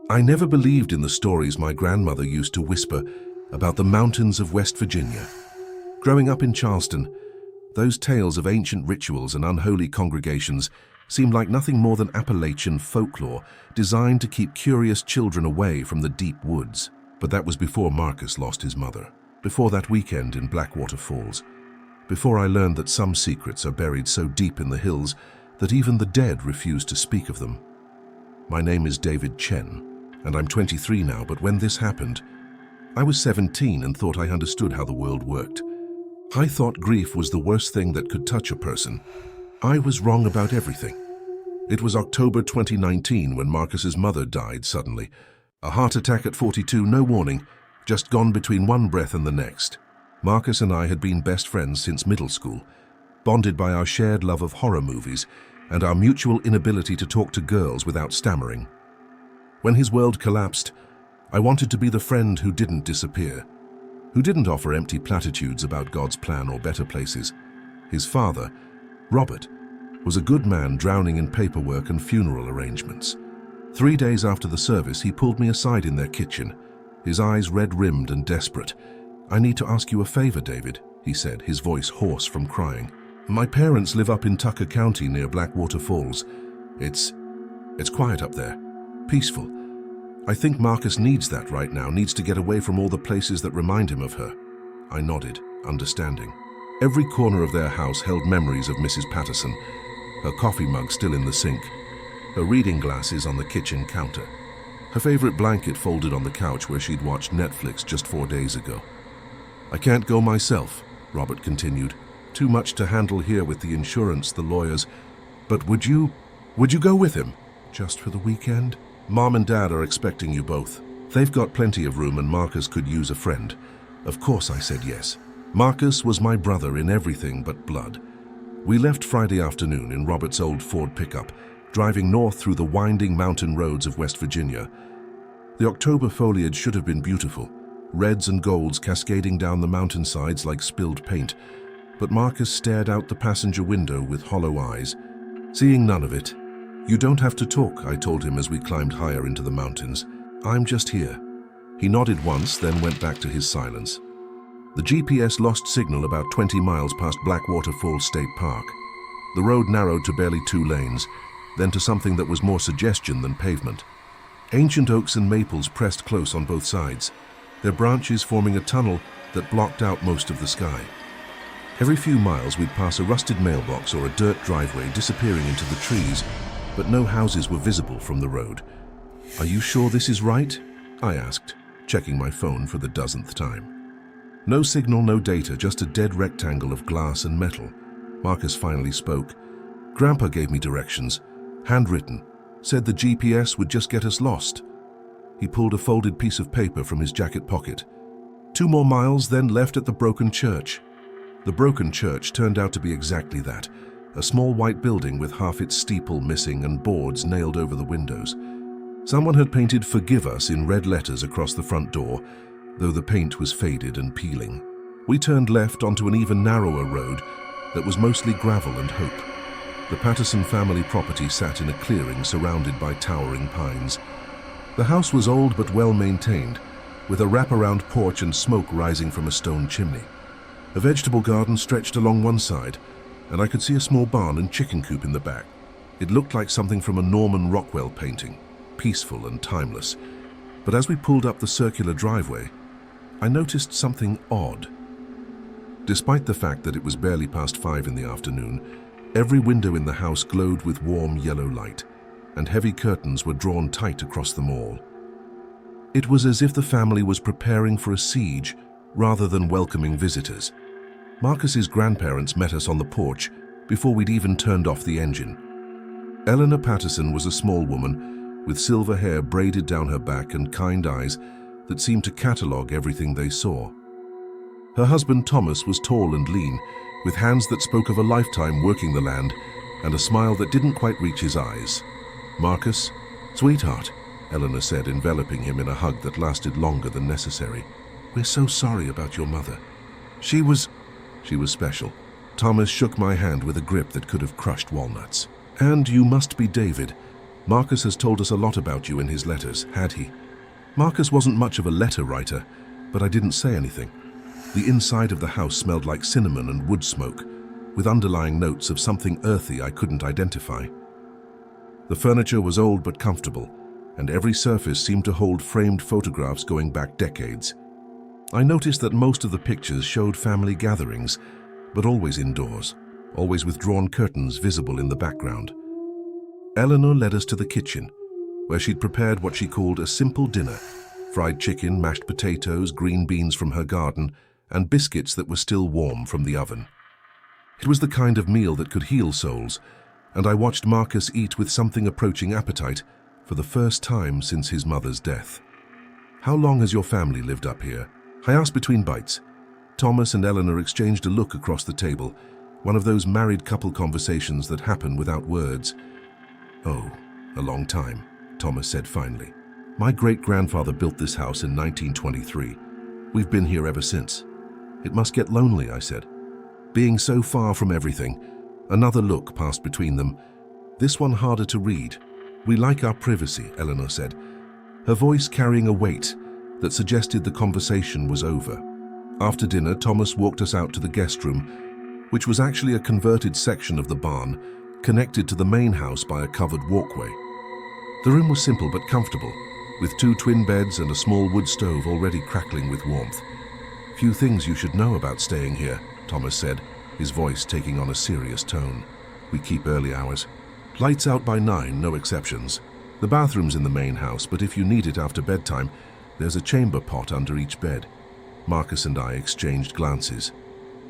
I never believed in the stories my grandmother used to whisper about the mountains of West Virginia. Growing up in Charleston, those tales of ancient rituals and unholy congregations seemed like nothing more than Appalachian folklore designed to keep curious children away from the deep woods. But that was before Marcus lost his mother, before that weekend in Blackwater Falls, before I learned that some secrets are buried so deep in the hills that even the dead refuse to speak of them. My name is David Chen, and I'm 23 now, but when this happened, I was 17 and thought I understood how the world worked. I thought grief was the worst thing that could touch a person. I was wrong about everything. It was October 2019 when Marcus's mother died suddenly. A heart attack at 42, no warning, just gone between one breath and the next. Marcus and I had been best friends since middle school, bonded by our shared love of horror movies and our mutual inability to talk to girls without stammering. When his world collapsed, I wanted to be the friend who didn't disappear, who didn't offer empty platitudes about God's plan or better places. His father, Robert, was a good man drowning in paperwork and funeral arrangements. 3 days after the service, he pulled me aside in their kitchen, his eyes red-rimmed and desperate. "I need to ask you a favor, David," he said, his voice hoarse from crying. "My parents live up in Tucker County near Blackwater Falls. It's quiet up there, peaceful. I think Marcus needs that right now, needs to get away from all the places that remind him of her." I nodded, understanding. Every corner of their house held memories of Mrs. Patterson, her coffee mug still in the sink, her reading glasses on the kitchen counter, her favorite blanket folded on the couch where she'd watched Netflix just 4 days ago. "I can't go myself," Robert continued. "Too much to handle here with the insurance, the lawyers. But would you go with him? Just for the weekend? Mom and Dad are expecting you both. They've got plenty of room and Marcus could use a friend." Of course I said yes. Marcus was my brother in everything but blood. We left Friday afternoon in Robert's old Ford pickup, driving north through the winding mountain roads of West Virginia. The October foliage should have been beautiful, reds and golds cascading down the mountainsides like spilled paint, but Marcus stared out the passenger window with hollow eyes, seeing none of it. "You don't have to talk," I told him as we climbed higher into the mountains. "I'm just here." He nodded once, then went back to his silence. The GPS lost signal about 20 miles past Blackwater Falls State Park. The road narrowed to barely 2 lanes, then to something that was more suggestion than pavement. Ancient oaks and maples pressed close on both sides, their branches forming a tunnel that blocked out most of the sky. Every few miles we'd pass a rusted mailbox or a dirt driveway disappearing into the trees, but no houses were visible from the road. "Are you sure this is right?" I asked, checking my phone for the 10th time. No signal, no data, just a dead rectangle of glass and metal. Marcus finally spoke. "Grandpa gave me directions, handwritten, said the GPS would just get us lost." He pulled a folded piece of paper from his jacket pocket. 2 more miles, then left at the broken church." The broken church turned out to be exactly that, a small white building with half its steeple missing and boards nailed over the windows. Someone had painted "Forgive Us" in red letters across the front door, though the paint was faded and peeling. We turned left onto an even narrower road that was mostly gravel and hope. The Patterson family property sat in a clearing surrounded by towering pines. The house was old but well maintained, with a wraparound porch and smoke rising from a stone chimney. A vegetable garden stretched along one side, and I could see a small barn and chicken coop in the back. It looked like something from a Norman Rockwell painting, peaceful and timeless. But as we pulled up the circular driveway, I noticed something odd. Despite the fact that it was barely past 5 in the afternoon, every window in the house glowed with warm yellow light, and heavy curtains were drawn tight across them all. It was as if the family was preparing for a siege rather than welcoming visitors. Marcus's grandparents met us on the porch before we'd even turned off the engine. Eleanor Patterson was a small woman with silver hair braided down her back and kind eyes that seemed to catalogue everything they saw. Her husband Thomas was tall and lean, with hands that spoke of a lifetime working the land and a smile that didn't quite reach his eyes. "Marcus, sweetheart," Eleanor said, enveloping him in a hug that lasted longer than necessary. "We're so sorry about your mother. She was special." Thomas shook my hand with a grip that could have crushed walnuts. "And you must be David. Marcus has told us a lot about you in his letters, had he? Marcus wasn't much of a letter writer, but I didn't say anything. The inside of the house smelled like cinnamon and wood smoke, with underlying notes of something earthy I couldn't identify. The furniture was old but comfortable, and every surface seemed to hold framed photographs going back decades. I noticed that most of the pictures showed family gatherings, but always indoors, always with drawn curtains visible in the background. Eleanor led us to the kitchen, where she'd prepared what she called a simple dinner: fried chicken, mashed potatoes, green beans from her garden, and biscuits that were still warm from the oven. It was the kind of meal that could heal souls, and I watched Marcus eat with something approaching appetite for the first time since his mother's death. "How long has your family lived up here?" I asked between bites. Thomas and Eleanor exchanged a look across the table, one of those married couple conversations that happen without words. "Oh, a long time," Thomas said finally. "My great-grandfather built this house in 1923. We've been here ever since." "It must get lonely," I said. Being so far from everything, another look passed between them, this one harder to read. "We like our privacy," Eleanor said, her voice carrying a weight that suggested the conversation was over. After dinner, Thomas walked us out to the guest room, which was actually a converted section of the barn, connected to the main house by a covered walkway. The room was simple but comfortable, with 2 twin beds and a small wood stove already crackling with warmth. "Few things you should know about staying here," Thomas said, his voice taking on a serious tone. "We keep early hours. Lights out by 9, no exceptions. The bathroom's in the main house, but if you need it after bedtime, there's a chamber pot under each bed." Marcus and I exchanged glances.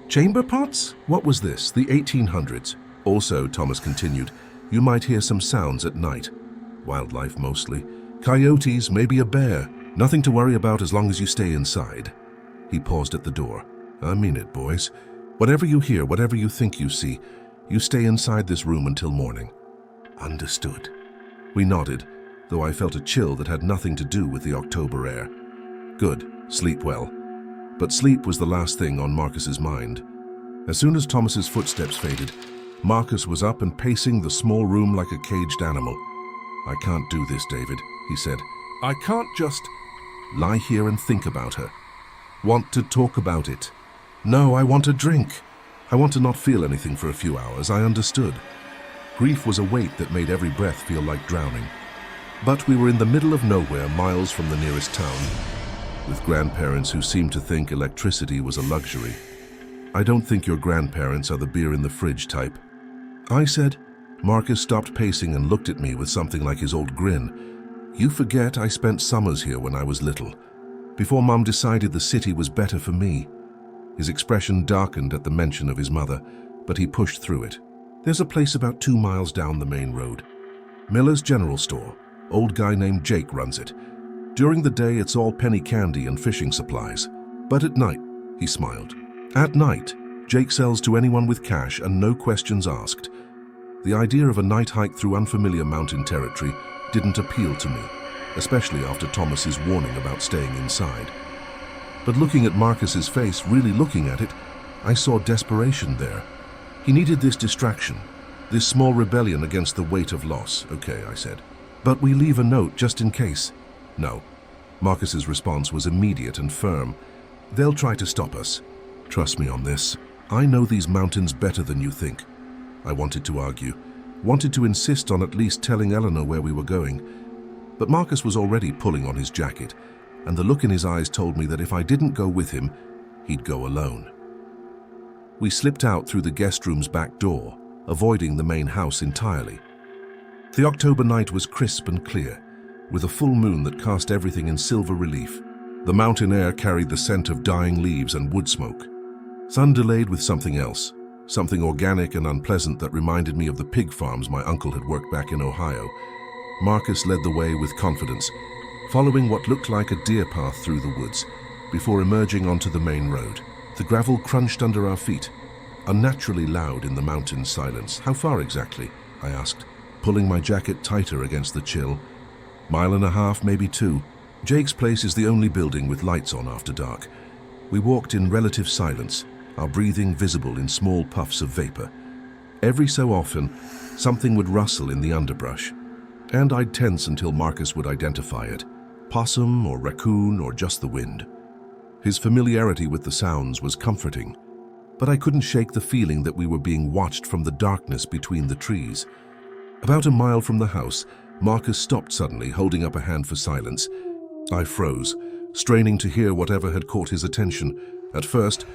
"Chamber pots? What was this, the 1800s? Also," Thomas continued, "you might hear some sounds at night. Wildlife mostly. Coyotes, maybe a bear. Nothing to worry about as long as you stay inside." He paused at the door. "I mean it, boys. Whatever you hear, whatever you think you see, you stay inside this room until morning." "Understood." We nodded, though I felt a chill that had nothing to do with the October air. "Good. Sleep well." But sleep was the last thing on Marcus's mind. As soon as Thomas's footsteps faded, Marcus was up and pacing the small room like a caged animal. "I can't do this, David," he said. "I can't just lie here and think about her. Want to talk about it. No, I want a drink. I want to not feel anything for a few hours." I understood. Grief was a weight that made every breath feel like drowning. But we were in the middle of nowhere, miles from the nearest town, with grandparents who seemed to think electricity was a luxury. "I don't think your grandparents are the beer in the fridge type," I said. Marcus stopped pacing and looked at me with something like his old grin. "You forget I spent summers here when I was little, before Mum decided the city was better for me." His expression darkened at the mention of his mother, but he pushed through it. "There's a place about 2 miles down the main road. Miller's General Store. Old guy named Jake runs it. During the day, it's all penny candy and fishing supplies. But at night," he smiled. "At night, Jake sells to anyone with cash and no questions asked." The idea of a night hike through unfamiliar mountain territory didn't appeal to me, especially after Thomas's warning about staying inside. But looking at Marcus's face, really looking at it, I saw desperation there. He needed this distraction, this small rebellion against the weight of loss. "Okay," I said. "But we leave a note just in case." "No." Marcus's response was immediate and firm. "They'll try to stop us. Trust me on this. I know these mountains better than you think." I wanted to argue, wanted to insist on at least telling Eleanor where we were going. But Marcus was already pulling on his jacket, and the look in his eyes told me that if I didn't go with him, he'd go alone. We slipped out through the guest room's back door, avoiding the main house entirely. The October night was crisp and clear, with a full moon that cast everything in silver relief. The mountain air carried the scent of dying leaves and wood smoke. Sun delayed with something else, something organic and unpleasant that reminded me of the pig farms my uncle had worked back in Ohio. Marcus led the way with confidence, following what looked like a deer path through the woods, before emerging onto the main road. The gravel crunched under our feet, unnaturally loud in the mountain silence. "How far exactly?" I asked, pulling my jacket tighter against the chill. "1.5 miles, maybe 2. Jake's place is the only building with lights on after dark." We walked in relative silence, our breathing visible in small puffs of vapor. Every so often, something would rustle in the underbrush. And I'd tense until Marcus would identify it. Possum or raccoon or just the wind. His familiarity with the sounds was comforting, but I couldn't shake the feeling that we were being watched from the darkness between the trees. About a mile from the house, Marcus stopped suddenly, holding up a hand for silence. I froze, straining to hear whatever had caught his attention. At first,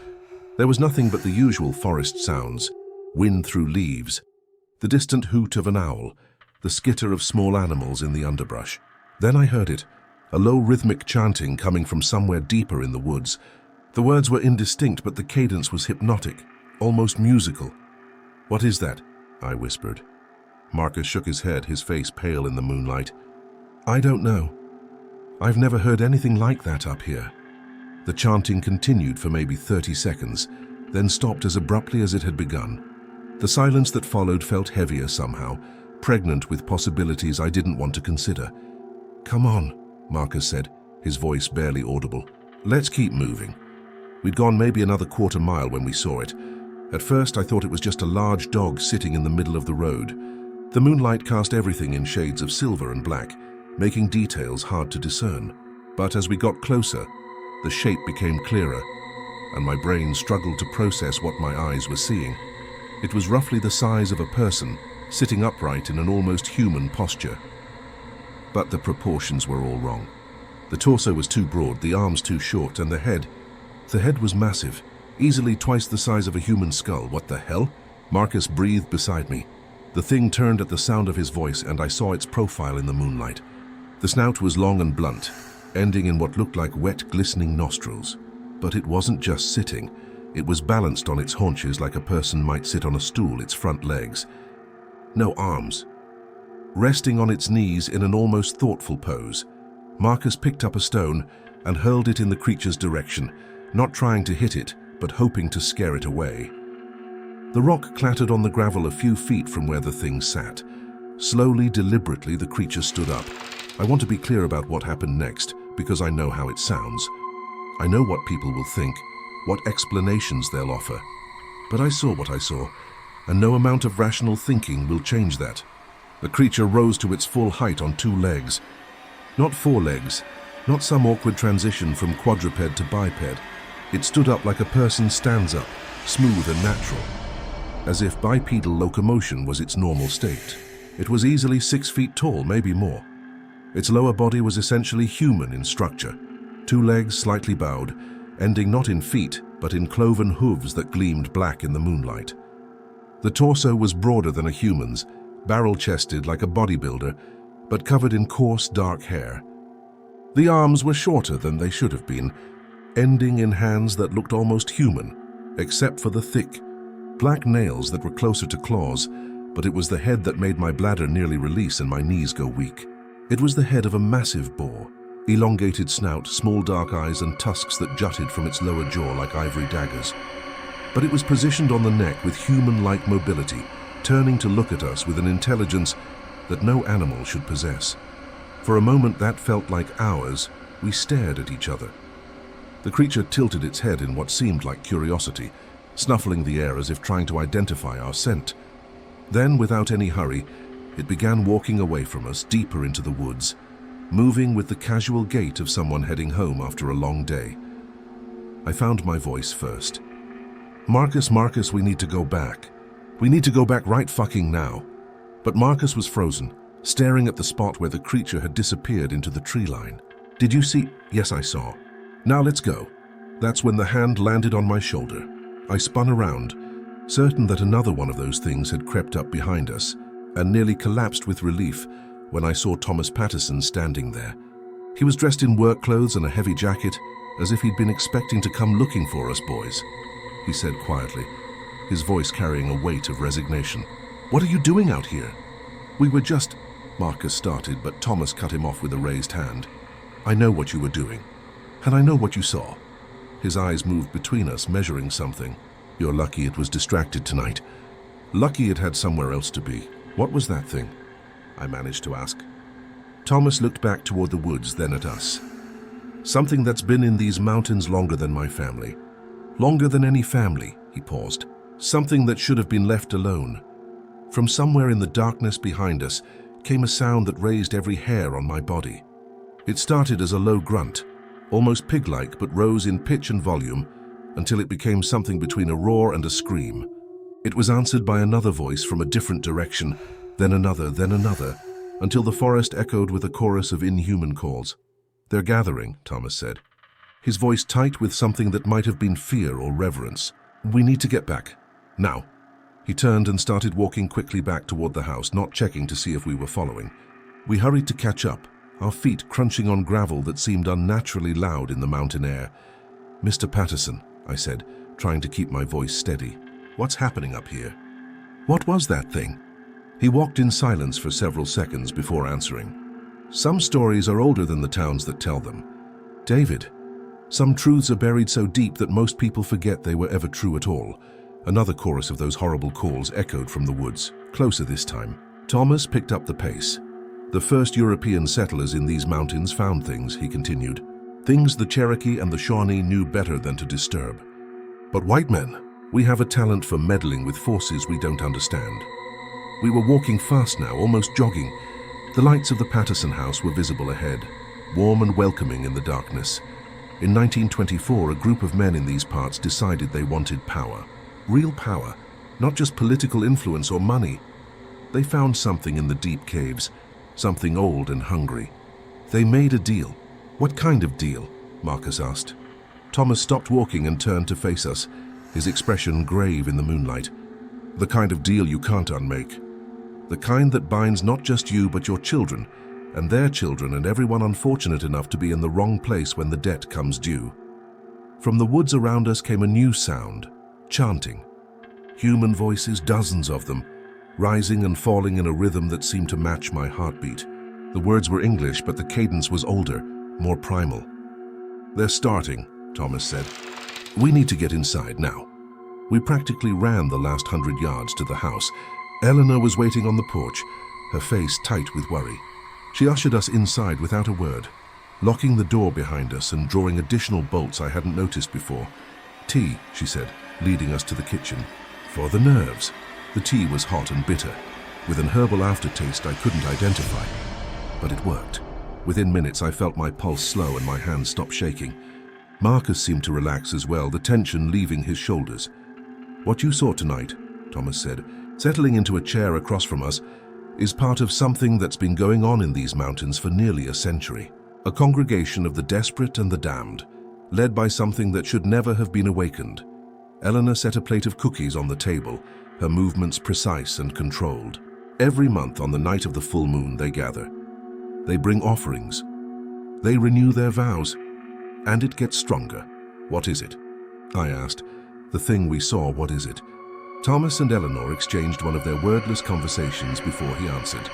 there was nothing but the usual forest sounds, wind through leaves, the distant hoot of an owl, the skitter of small animals in the underbrush. Then I heard it, a low rhythmic chanting coming from somewhere deeper in the woods. The words were indistinct, but the cadence was hypnotic, almost musical. "What is that?" I whispered. Marcus shook his head, his face pale in the moonlight. "I don't know. I've never heard anything like that up here." The chanting continued for maybe 30 seconds, then stopped as abruptly as it had begun. The silence that followed felt heavier somehow, pregnant with possibilities I didn't want to consider. "Come on," Marcus said, his voice barely audible. "Let's keep moving." We'd gone maybe another quarter mile when we saw it. At first I thought it was just a large dog sitting in the middle of the road. The moonlight cast everything in shades of silver and black, making details hard to discern. But as we got closer, the shape became clearer, and my brain struggled to process what my eyes were seeing. It was roughly the size of a person, sitting upright in an almost human posture. But the proportions were all wrong. The torso was too broad, the arms too short, and the head was massive, easily twice the size of a human skull. "What the hell?" Marcus breathed beside me. The thing turned at the sound of his voice, and I saw its profile in the moonlight. The snout was long and blunt, ending in what looked like wet, glistening nostrils. But it wasn't just sitting. It was balanced on its haunches like a person might sit on a stool, its front legs. No arms. Resting on its knees in an almost thoughtful pose, Marcus picked up a stone and hurled it in the creature's direction, not trying to hit it, but hoping to scare it away. The rock clattered on the gravel a few feet from where the thing sat. Slowly, deliberately, the creature stood up. I want to be clear about what happened next, because I know how it sounds. I know what people will think, what explanations they'll offer. But I saw what I saw, and no amount of rational thinking will change that. The creature rose to its full height on 2 legs. Not 4 legs, not some awkward transition from quadruped to biped. It stood up like a person stands up, smooth and natural, as if bipedal locomotion was its normal state. It was easily 6 feet tall, maybe more. Its lower body was essentially human in structure, 2 legs slightly bowed, ending not in feet, but in cloven hooves that gleamed black in the moonlight. The torso was broader than a human's, barrel-chested like a bodybuilder, but covered in coarse, dark hair. The arms were shorter than they should have been, ending in hands that looked almost human, except for the thick, black nails that were closer to claws, but it was the head that made my bladder nearly release and my knees go weak. It was the head of a massive boar, elongated snout, small dark eyes, and tusks that jutted from its lower jaw like ivory daggers. But it was positioned on the neck with human-like mobility, turning to look at us with an intelligence that no animal should possess. For a moment that felt like hours. We stared at each other. The creature tilted its head in what seemed like curiosity, snuffling the air as if trying to identify our scent. Then, without any hurry, it began walking away from us, deeper into the woods, moving with the casual gait of someone heading home after a long day. I found my voice first. Marcus, we need to go back. We need to go back right fucking now." But Marcus was frozen, staring at the spot where the creature had disappeared into the tree line. "Did you see?" "Yes, I saw." "Now let's go." That's when the hand landed on my shoulder. I spun around, certain that another one of those things had crept up behind us, and nearly collapsed with relief when I saw Thomas Patterson standing there. He was dressed in work clothes and a heavy jacket, as if he'd been expecting to come looking for us boys. He said quietly, his voice carrying a weight of resignation. "What are you doing out here?" "We were just..." Marcus started, but Thomas cut him off with a raised hand. "I know what you were doing, and I know what you saw." His eyes moved between us, measuring something. "You're lucky it was distracted tonight. Lucky it had somewhere else to be. What was that thing?" I managed to ask. Thomas looked back toward the woods, then at us. "Something that's been in these mountains longer than my family. Longer than any family," he paused. "Something that should have been left alone. From somewhere in the darkness behind us came a sound that raised every hair on my body. It started as a low grunt, almost pig-like, but rose in pitch and volume until it became something between a roar and a scream. It was answered by another voice from a different direction, then another, until the forest echoed with a chorus of inhuman calls. "They're gathering," Thomas said, his voice tight with something that might have been fear or reverence. "We need to get back. Now." He turned and started walking quickly back toward the house, not checking to see if we were following. We hurried to catch up, our feet crunching on gravel that seemed unnaturally loud in the mountain air. "Mr. Patterson," I said, trying to keep my voice steady. "What's happening up here? What was that thing?" He walked in silence for several seconds before answering. "Some stories are older than the towns that tell them. David, some truths are buried so deep that most people forget they were ever true at all." Another chorus of those horrible calls echoed from the woods, closer this time. Thomas picked up the pace. "The first European settlers in these mountains found things," he continued. "Things the Cherokee and the Shawnee knew better than to disturb. But white men, we have a talent for meddling with forces we don't understand." We were walking fast now, almost jogging. The lights of the Patterson house were visible ahead, warm and welcoming in the darkness. In 1924, a group of men in these parts decided they wanted power. Real power, not just political influence or money. They found something in the deep caves, something old and hungry. They made a deal. "What kind of deal?" Marcus asked. Thomas stopped walking and turned to face us, his expression grave in the moonlight. "The kind of deal you can't unmake. The kind that binds not just you but your children, and their children, and everyone unfortunate enough to be in the wrong place when the debt comes due." From the woods around us came a new sound. Chanting. Human voices, dozens of them, rising and falling in a rhythm that seemed to match my heartbeat. The words were English, but the cadence was older, more primal. "They're starting," Thomas said. "We need to get inside now." We practically ran the last 100 yards to the house. Eleanor was waiting on the porch, her face tight with worry. She ushered us inside without a word, locking the door behind us and drawing additional bolts I hadn't noticed before. "Tea," she said, leading us to the kitchen. "For the nerves." The tea was hot and bitter, with an herbal aftertaste I couldn't identify. But it worked. Within minutes I felt my pulse slow and my hands stop shaking. Marcus seemed to relax as well, the tension leaving his shoulders. "What you saw tonight," Thomas said, settling into a chair across from us, "is part of something that's been going on in these mountains for nearly a century. A congregation of the desperate and the damned, led by something that should never have been awakened." Eleanor set a plate of cookies on the table, her movements precise and controlled. "Every month on the night of the full moon they gather. They bring offerings. They renew their vows. And it gets stronger." "What is it?" I asked. "The thing we saw, what is it?" Thomas and Eleanor exchanged one of their wordless conversations before he answered.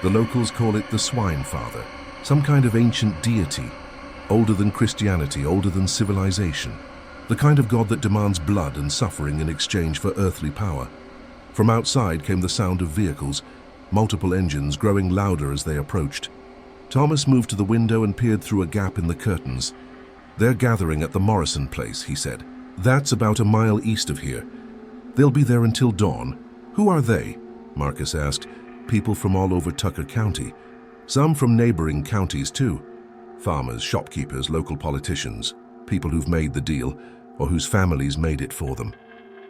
"The locals call it the Swine Father, some kind of ancient deity, older than Christianity, older than civilization. The kind of god that demands blood and suffering in exchange for earthly power." From outside came the sound of vehicles, multiple engines growing louder as they approached. Thomas moved to the window and peered through a gap in the curtains. "They're gathering at the Morrison place," he said. "That's about a mile east of here. They'll be there until dawn." "Who are they?" Marcus asked. "People from all over Tucker County. Some from neighboring counties too. Farmers, shopkeepers, local politicians. People who've made the deal, or whose families made it for them."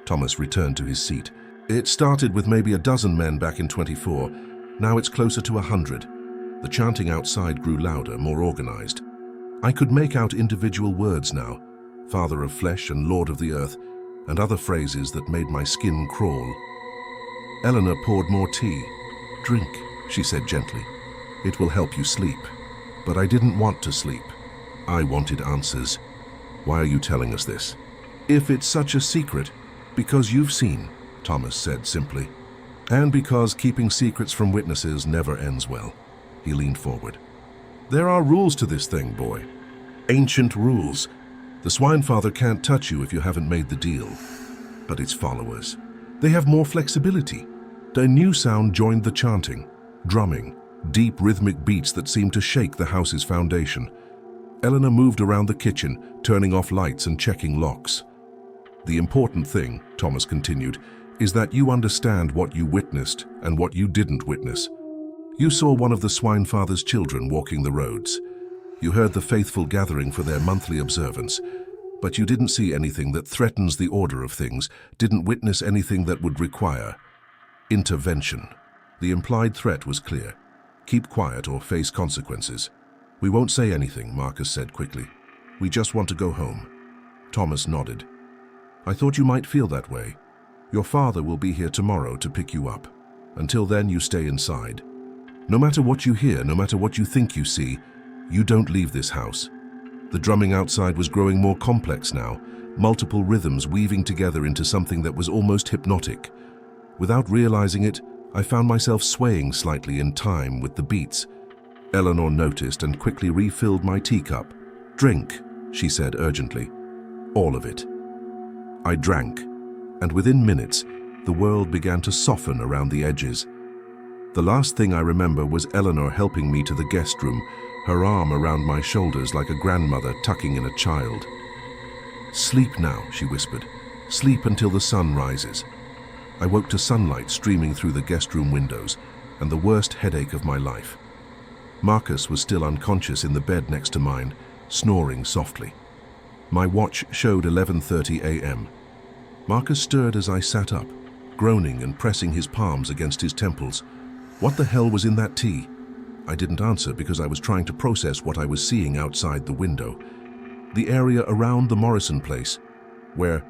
Thomas returned to his seat. "It started with maybe a dozen men back in 24. Now it's closer to 100. The chanting outside grew louder, more organized. I could make out individual words now, Father of Flesh and Lord of the Earth, and other phrases that made my skin crawl. Eleanor poured more tea. "Drink," she said gently. "It will help you sleep." But I didn't want to sleep. I wanted answers. "Why are you telling us this?" "If it's such a secret, because you've seen," Thomas said simply. "And because keeping secrets from witnesses never ends well." He leaned forward. "There are rules to this thing, boy. Ancient rules. The Swine Father can't touch you if you haven't made the deal. But its followers, they have more flexibility." A new sound joined the chanting, drumming, deep rhythmic beats that seemed to shake the house's foundation. Eleanor moved around the kitchen, turning off lights and checking locks. "The important thing," Thomas continued, "is that you understand what you witnessed and what you didn't witness. You saw one of the Swine Father's children walking the roads. You heard the faithful gathering for their monthly observance, but you didn't see anything that threatens the order of things, didn't witness anything that would require intervention. The implied threat was clear. Keep quiet or face consequences. We won't say anything, Marcus said quickly. We just want to go home. Thomas nodded. I thought you might feel that way. Your father will be here tomorrow to pick you up. Until then, you stay inside. No matter what you hear, no matter what you think you see, you don't leave this house. The drumming outside was growing more complex now, multiple rhythms weaving together into something that was almost hypnotic. Without realizing it, I found myself swaying slightly in time with the beats. Eleanor noticed and quickly refilled my teacup. Drink, she said urgently. All of it. I drank, and within minutes, the world began to soften around the edges. The last thing I remember was Eleanor helping me to the guest room, her arm around my shoulders like a grandmother tucking in a child. Sleep now, she whispered. Sleep until the sun rises. I woke to sunlight streaming through the guest room windows and the worst headache of my life. Marcus was still unconscious in the bed next to mine, snoring softly. My watch showed 11:30 a.m. Marcus stirred as I sat up, groaning and pressing his palms against his temples. What the hell was in that tea? I didn't answer because I was trying to process what I was seeing outside the window. The area around the Morrison place, where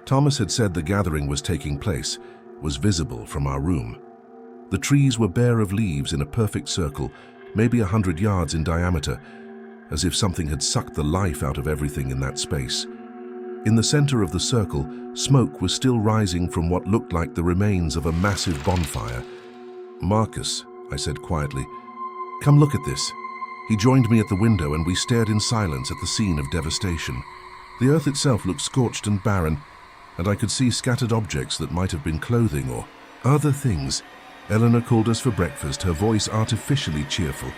Thomas had said the gathering was taking place, was visible from our room. The trees were bare of leaves in a perfect circle, maybe 100 yards in diameter, as if something had sucked the life out of everything in that space. In the center of the circle, smoke was still rising from what looked like the remains of a massive bonfire. Marcus, I said quietly, come look at this. He joined me at the window and we stared in silence at the scene of devastation. The earth itself looked scorched and barren, and I could see scattered objects that might have been clothing or other things. Eleanor called us for breakfast, her voice artificially cheerful.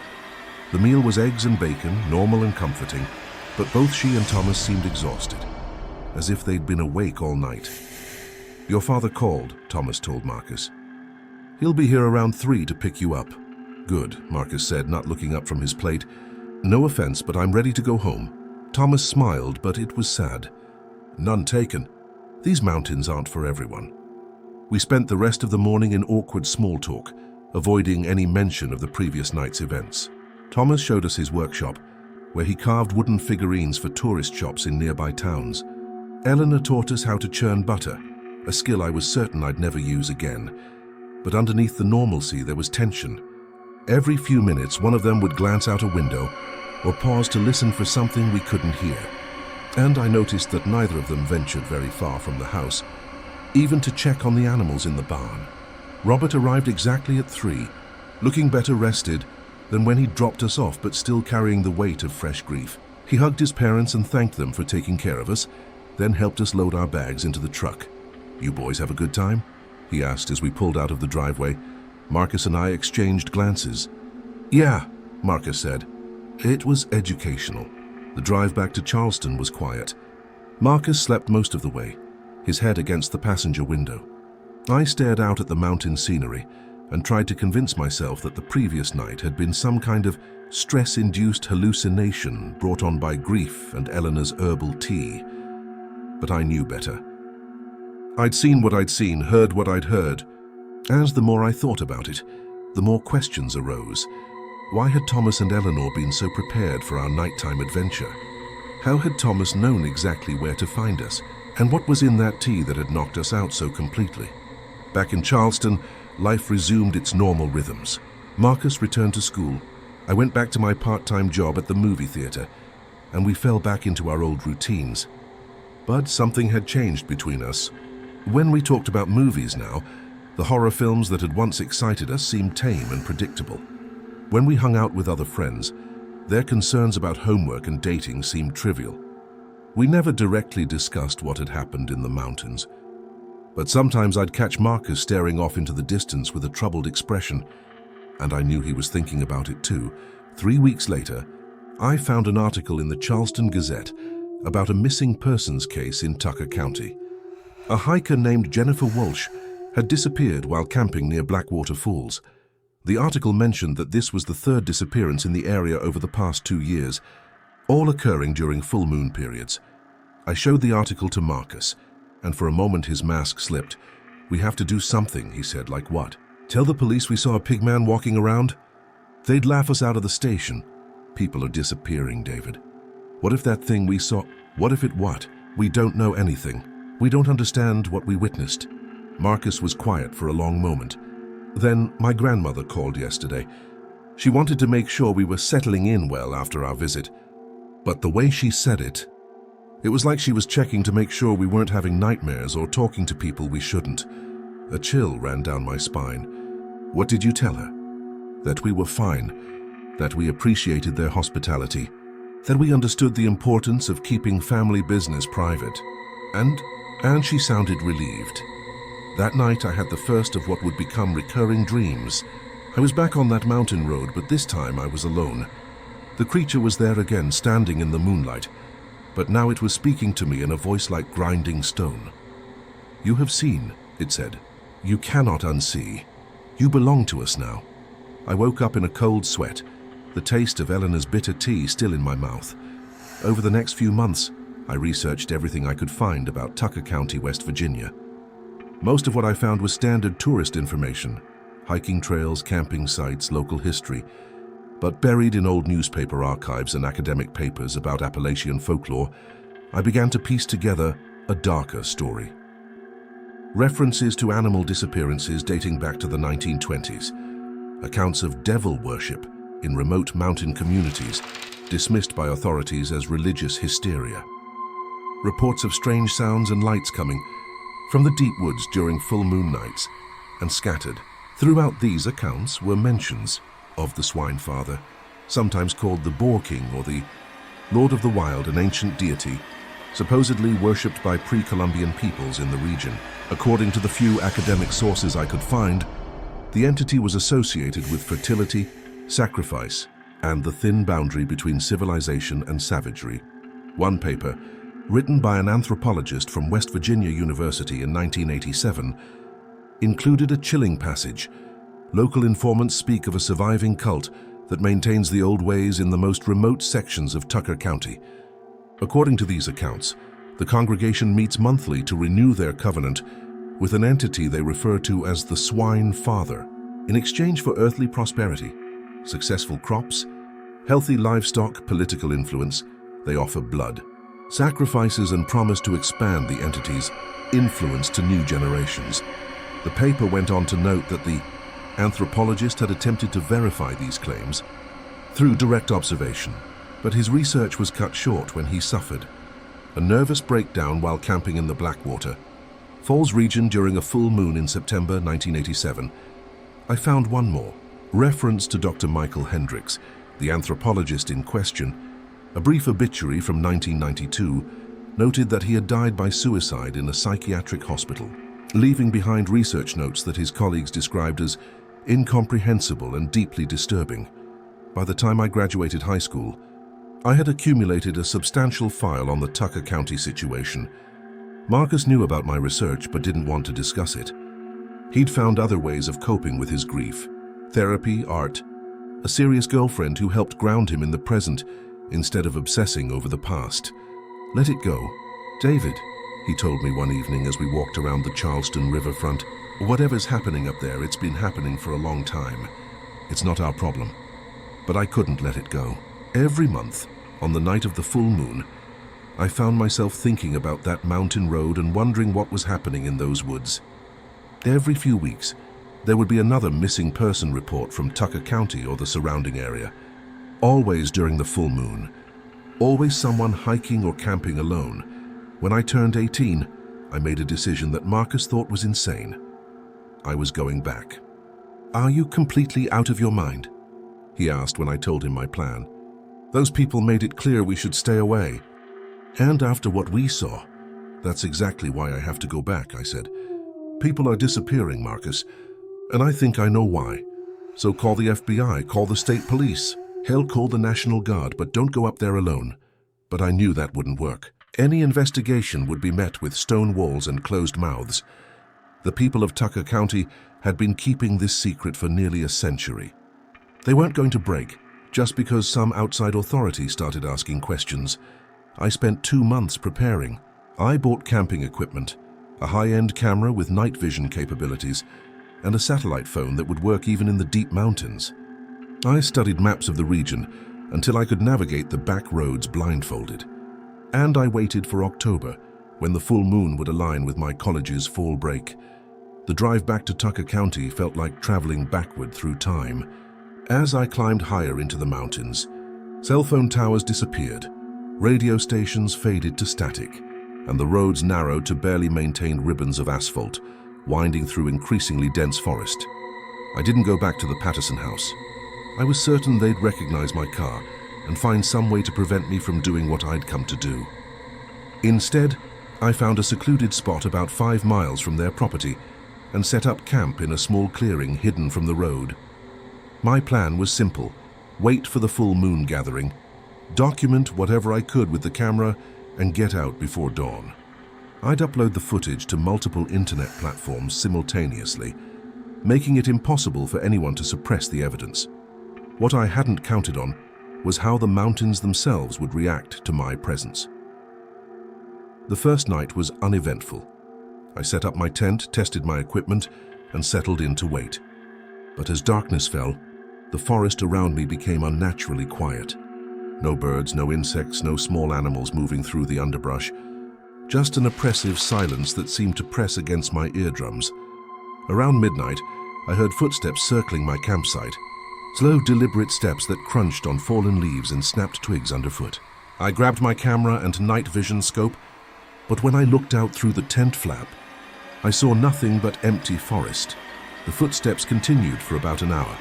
The meal was eggs and bacon, normal and comforting, but both she and Thomas seemed exhausted, as if they'd been awake all night. Your father called, Thomas told Marcus. He'll be here around 3 to pick you up. Good, Marcus said, not looking up from his plate. No offense, but I'm ready to go home. Thomas smiled, but it was sad. None taken. These mountains aren't for everyone. We spent the rest of the morning in awkward small talk, avoiding any mention of the previous night's events. Thomas showed us his workshop, where he carved wooden figurines for tourist shops in nearby towns. Eleanor taught us how to churn butter, a skill I was certain I'd never use again. But underneath the normalcy, there was tension. Every few minutes, one of them would glance out a window or pause to listen for something we couldn't hear. And I noticed that neither of them ventured very far from the house, even to check on the animals in the barn. Robert arrived exactly at 3, looking better rested than when he dropped us off, but still carrying the weight of fresh grief. He hugged his parents and thanked them for taking care of us, then helped us load our bags into the truck. You boys have a good time? He asked as we pulled out of the driveway. Marcus and I exchanged glances. Yeah, Marcus said. It was educational. The drive back to Charleston was quiet. Marcus slept most of the way, his head against the passenger window. I stared out at the mountain scenery and tried to convince myself that the previous night had been some kind of stress-induced hallucination brought on by grief and Eleanor's herbal tea. But I knew better. I'd seen what I'd seen, heard what I'd heard. As the more I thought about it, the more questions arose. Why had Thomas and Eleanor been so prepared for our nighttime adventure? How had Thomas known exactly where to find us? And what was in that tea that had knocked us out so completely? Back in Charleston, life resumed its normal rhythms. Marcus returned to school. I went back to my part-time job at the movie theater, and we fell back into our old routines. But something had changed between us. When we talked about movies now, the horror films that had once excited us seemed tame and predictable. When we hung out with other friends, their concerns about homework and dating seemed trivial. We never directly discussed what had happened in the mountains, but sometimes I'd catch Marcus staring off into the distance with a troubled expression, and I knew he was thinking about it too. 3 weeks later, I found an article in the Charleston Gazette about a missing persons case in Tucker County. A hiker named Jennifer Walsh had disappeared while camping near Blackwater Falls. The article mentioned that this was the third disappearance in the area over the past 2 years, all occurring during full moon periods. I showed the article to Marcus, and for a moment his mask slipped. "We have to do something," he said. "Like what?" "Tell the police we saw a pig man walking around? They'd laugh us out of the station. People are disappearing, David. What if that thing we saw, what if it what? We don't know anything. We don't understand what we witnessed." Marcus was quiet for a long moment. "Then my grandmother called yesterday. She wanted to make sure we were settling in well after our visit. But the way she said it was like she was checking to make sure we weren't having nightmares or talking to people we shouldn't." A chill ran down my spine. "What did you tell her?" "That we were fine, that we appreciated their hospitality, that we understood the importance of keeping family business private. And she sounded relieved. That night I had the first of what would become recurring dreams. I was back on that mountain road, but this time I was alone. The creature was there again, standing in the moonlight, but now it was speaking to me in a voice like grinding stone. "You have seen," it said. "You cannot unsee. You belong to us now." I woke up in a cold sweat, the taste of Eleanor's bitter tea still in my mouth. Over the next few months, I researched everything I could find about Tucker County, West Virginia. Most of what I found was standard tourist information, hiking trails, camping sites, local history. But buried in old newspaper archives and academic papers about Appalachian folklore, I began to piece together a darker story. References to animal disappearances dating back to the 1920s, accounts of devil worship in remote mountain communities, dismissed by authorities as religious hysteria. Reports of strange sounds and lights coming from the deep woods during full moon nights, and scattered throughout these accounts were mentions of the Swine Father, sometimes called the Boar King or the Lord of the Wild, an ancient deity supposedly worshipped by pre-Columbian peoples in the region. According to the few academic sources I could find, the entity was associated with fertility, sacrifice, and the thin boundary between civilization and savagery. One paper, written by an anthropologist from West Virginia University in 1987, included a chilling passage. Local informants speak of a surviving cult that maintains the old ways in the most remote sections of Tucker County. According to these accounts, the congregation meets monthly to renew their covenant with an entity they refer to as the Swine Father. In exchange for earthly prosperity, successful crops, healthy livestock, political influence, they offer blood, sacrifices, and promise to expand the entity's influence to new generations. The paper went on to note that the anthropologist had attempted to verify these claims through direct observation, but his research was cut short when he suffered a nervous breakdown while camping in the Blackwater Falls region during a full moon in September 1987. I found one more reference to Dr. Michael Hendricks, the anthropologist in question. A brief obituary from 1992 noted that he had died by suicide in a psychiatric hospital, leaving behind research notes that his colleagues described as incomprehensible and deeply disturbing. By the time I graduated high school, I had accumulated a substantial file on the Tucker County situation. Marcus knew about my research but didn't want to discuss it. He'd found other ways of coping with his grief: therapy, art, a serious girlfriend who helped ground him in the present instead of obsessing over the past. "Let it go, David," he told me one evening as we walked around the Charleston riverfront. "Whatever's happening up there, it's been happening for a long time. It's not our problem." But I couldn't let it go. Every month, on the night of the full moon, I found myself thinking about that mountain road and wondering what was happening in those woods. Every few weeks, there would be another missing person report from Tucker County or the surrounding area. Always during the full moon. Always someone hiking or camping alone. When I turned 18, I made a decision that Marcus thought was insane. I was going back. "Are you completely out of your mind?" he asked when I told him my plan. "Those people made it clear we should stay away. And after what we saw, that's exactly why I have to go back," I said. "People are disappearing, Marcus, and I think I know why. So call the FBI, call the state police, hell, call the National Guard, but don't go up there alone." But I knew that wouldn't work. Any investigation would be met with stone walls and closed mouths. The people of Tucker County had been keeping this secret for nearly a century. They weren't going to break just because some outside authority started asking questions. I spent 2 months preparing. I bought camping equipment, a high-end camera with night vision capabilities, and a satellite phone that would work even in the deep mountains. I studied maps of the region until I could navigate the back roads blindfolded. And I waited for October, when the full moon would align with my college's fall break. The drive back to Tucker County felt like traveling backward through time. As I climbed higher into the mountains, cell phone towers disappeared, radio stations faded to static, and the roads narrowed to barely maintained ribbons of asphalt, winding through increasingly dense forest. I didn't go back to the Patterson house. I was certain they'd recognize my car and find some way to prevent me from doing what I'd come to do. Instead, I found a secluded spot about 5 miles from their property and set up camp in a small clearing hidden from the road. My plan was simple: wait for the full moon gathering, document whatever I could with the camera, and get out before dawn. I'd upload the footage to multiple internet platforms simultaneously, making it impossible for anyone to suppress the evidence. What I hadn't counted on was how the mountains themselves would react to my presence. The first night was uneventful. I set up my tent, tested my equipment, and settled in to wait. But as darkness fell, the forest around me became unnaturally quiet. No birds, no insects, no small animals moving through the underbrush. Just an oppressive silence that seemed to press against my eardrums. Around midnight, I heard footsteps circling my campsite. Slow, deliberate steps that crunched on fallen leaves and snapped twigs underfoot. I grabbed my camera and night vision scope, but when I looked out through the tent flap, I saw nothing but empty forest. The footsteps continued for about an hour,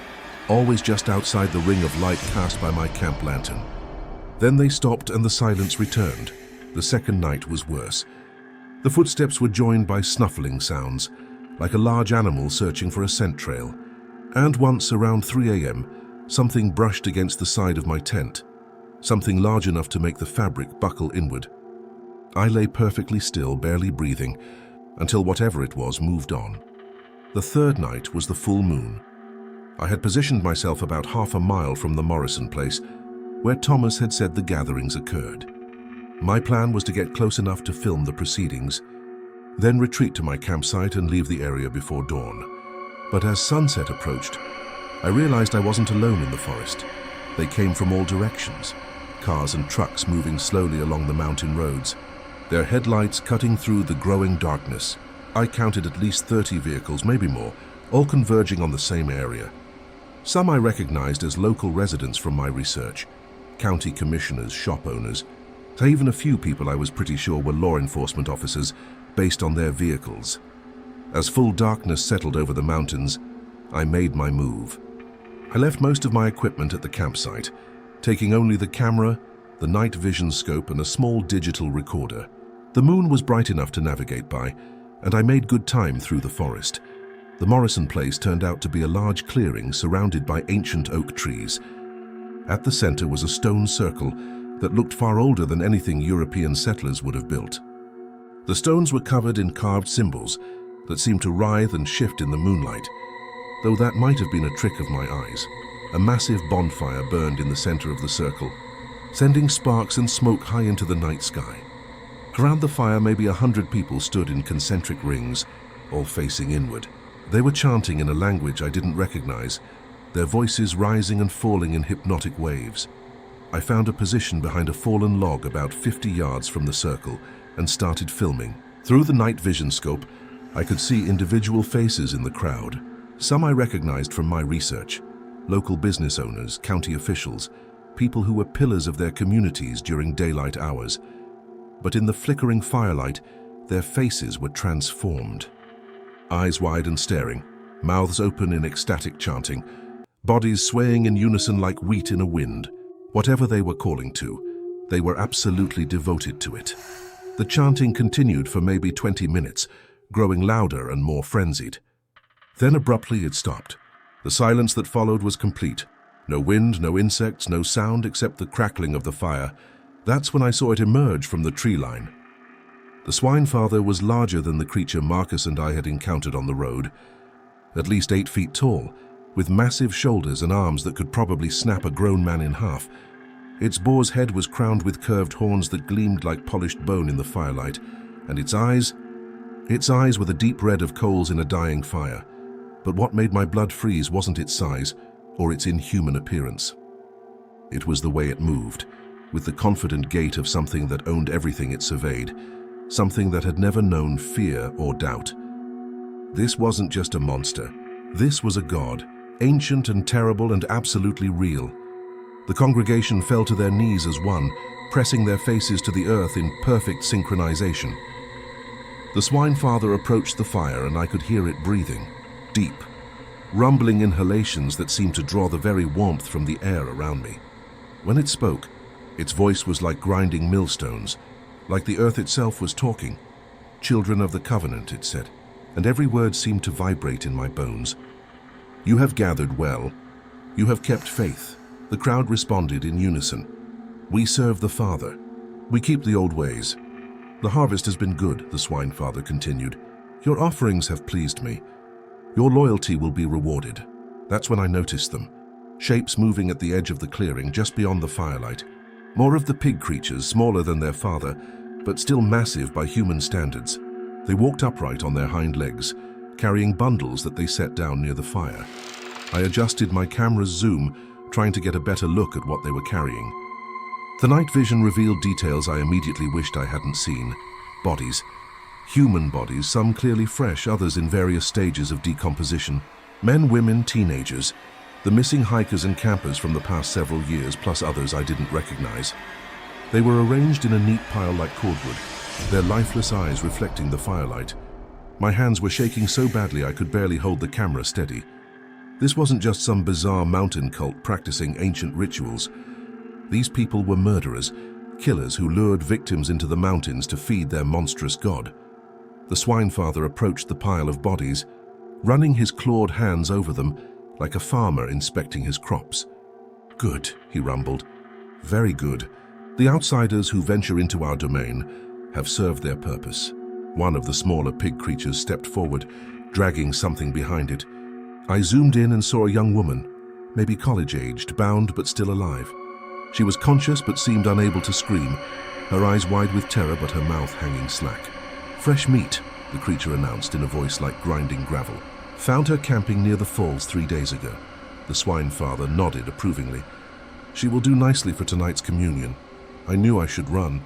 always just outside the ring of light cast by my camp lantern. Then they stopped and the silence returned. The second night was worse. The footsteps were joined by snuffling sounds, like a large animal searching for a scent trail. And once, around 3 a.m., something brushed against the side of my tent, something large enough to make the fabric buckle inward. I lay perfectly still, barely breathing, until whatever it was moved on. The third night was the full moon. I had positioned myself about half a mile from the Morrison place, where Thomas had said the gatherings occurred. My plan was to get close enough to film the proceedings, then retreat to my campsite and leave the area before dawn. But as sunset approached, I realized I wasn't alone in the forest. They came from all directions, cars and trucks moving slowly along the mountain roads, their headlights cutting through the growing darkness. I counted at least 30 vehicles, maybe more, all converging on the same area. Some I recognized as local residents from my research, county commissioners, shop owners, even a few people I was pretty sure were law enforcement officers based on their vehicles. As full darkness settled over the mountains, I made my move. I left most of my equipment at the campsite, taking only the camera, the night vision scope, and a small digital recorder. The moon was bright enough to navigate by, and I made good time through the forest. The Morrison place turned out to be a large clearing surrounded by ancient oak trees. At the center was a stone circle that looked far older than anything European settlers would have built. The stones were covered in carved symbols that seemed to writhe and shift in the moonlight, though that might have been a trick of my eyes. A massive bonfire burned in the center of the circle, sending sparks and smoke high into the night sky. Around the fire, maybe 100 people stood in concentric rings, all facing inward. They were chanting in a language I didn't recognize, their voices rising and falling in hypnotic waves. I found a position behind a fallen log about 50 yards from the circle and started filming. Through the night vision scope, I could see individual faces in the crowd. Some I recognized from my research: local business owners, county officials, people who were pillars of their communities during daylight hours. But in the flickering firelight, their faces were transformed. Eyes wide and staring, mouths open in ecstatic chanting, bodies swaying in unison like wheat in a wind. Whatever they were calling to, they were absolutely devoted to it. The chanting continued for maybe 20 minutes, growing louder and more frenzied. Then abruptly it stopped. The silence that followed was complete. No wind, no insects, no sound except the crackling of the fire. That's when I saw it emerge from the tree line. The Swine Father was larger than the creature Marcus and I had encountered on the road, at least 8 feet tall, with massive shoulders and arms that could probably snap a grown man in half. Its boar's head was crowned with curved horns that gleamed like polished bone in the firelight, and its eyes were the deep red of coals in a dying fire. But what made my blood freeze wasn't its size or its inhuman appearance. It was the way it moved, with the confident gait of something that owned everything it surveyed, something that had never known fear or doubt. This wasn't just a monster. This was a god, ancient and terrible and absolutely real. The congregation fell to their knees as one, pressing their faces to the earth in perfect synchronization. The Swine Father approached the fire and I could hear it breathing, deep, rumbling inhalations that seemed to draw the very warmth from the air around me. When it spoke, its voice was like grinding millstones, like the earth itself was talking. "Children of the covenant," it said, and every word seemed to vibrate in my bones. "You have gathered well. You have kept faith." The crowd responded in unison. "We serve the Father. We keep the old ways. The harvest has been good," the Swine Father continued. "Your offerings have pleased me. Your loyalty will be rewarded." That's when I noticed them. Shapes moving at the edge of the clearing just beyond the firelight. More of the pig creatures, smaller than their father, but still massive by human standards. They walked upright on their hind legs, carrying bundles that they set down near the fire. I adjusted my camera's zoom, trying to get a better look at what they were carrying. The night vision revealed details I immediately wished I hadn't seen. Bodies. Human bodies, some clearly fresh, others in various stages of decomposition. Men, women, teenagers. The missing hikers and campers from the past several years, plus others I didn't recognize. They were arranged in a neat pile like cordwood, their lifeless eyes reflecting the firelight. My hands were shaking so badly I could barely hold the camera steady. This wasn't just some bizarre mountain cult practicing ancient rituals. These people were murderers, killers who lured victims into the mountains to feed their monstrous god. The Swine Father approached the pile of bodies, running his clawed hands over them like a farmer inspecting his crops. "Good," he rumbled. "Very good. The outsiders who venture into our domain have served their purpose." One of the smaller pig creatures stepped forward, dragging something behind it. I zoomed in and saw a young woman, maybe college-aged, bound but still alive. She was conscious but seemed unable to scream, her eyes wide with terror but her mouth hanging slack. "Fresh meat," the creature announced in a voice like grinding gravel. "Found her camping near the falls 3 days ago." The Swine Father nodded approvingly. "She will do nicely for tonight's communion." I knew I should run.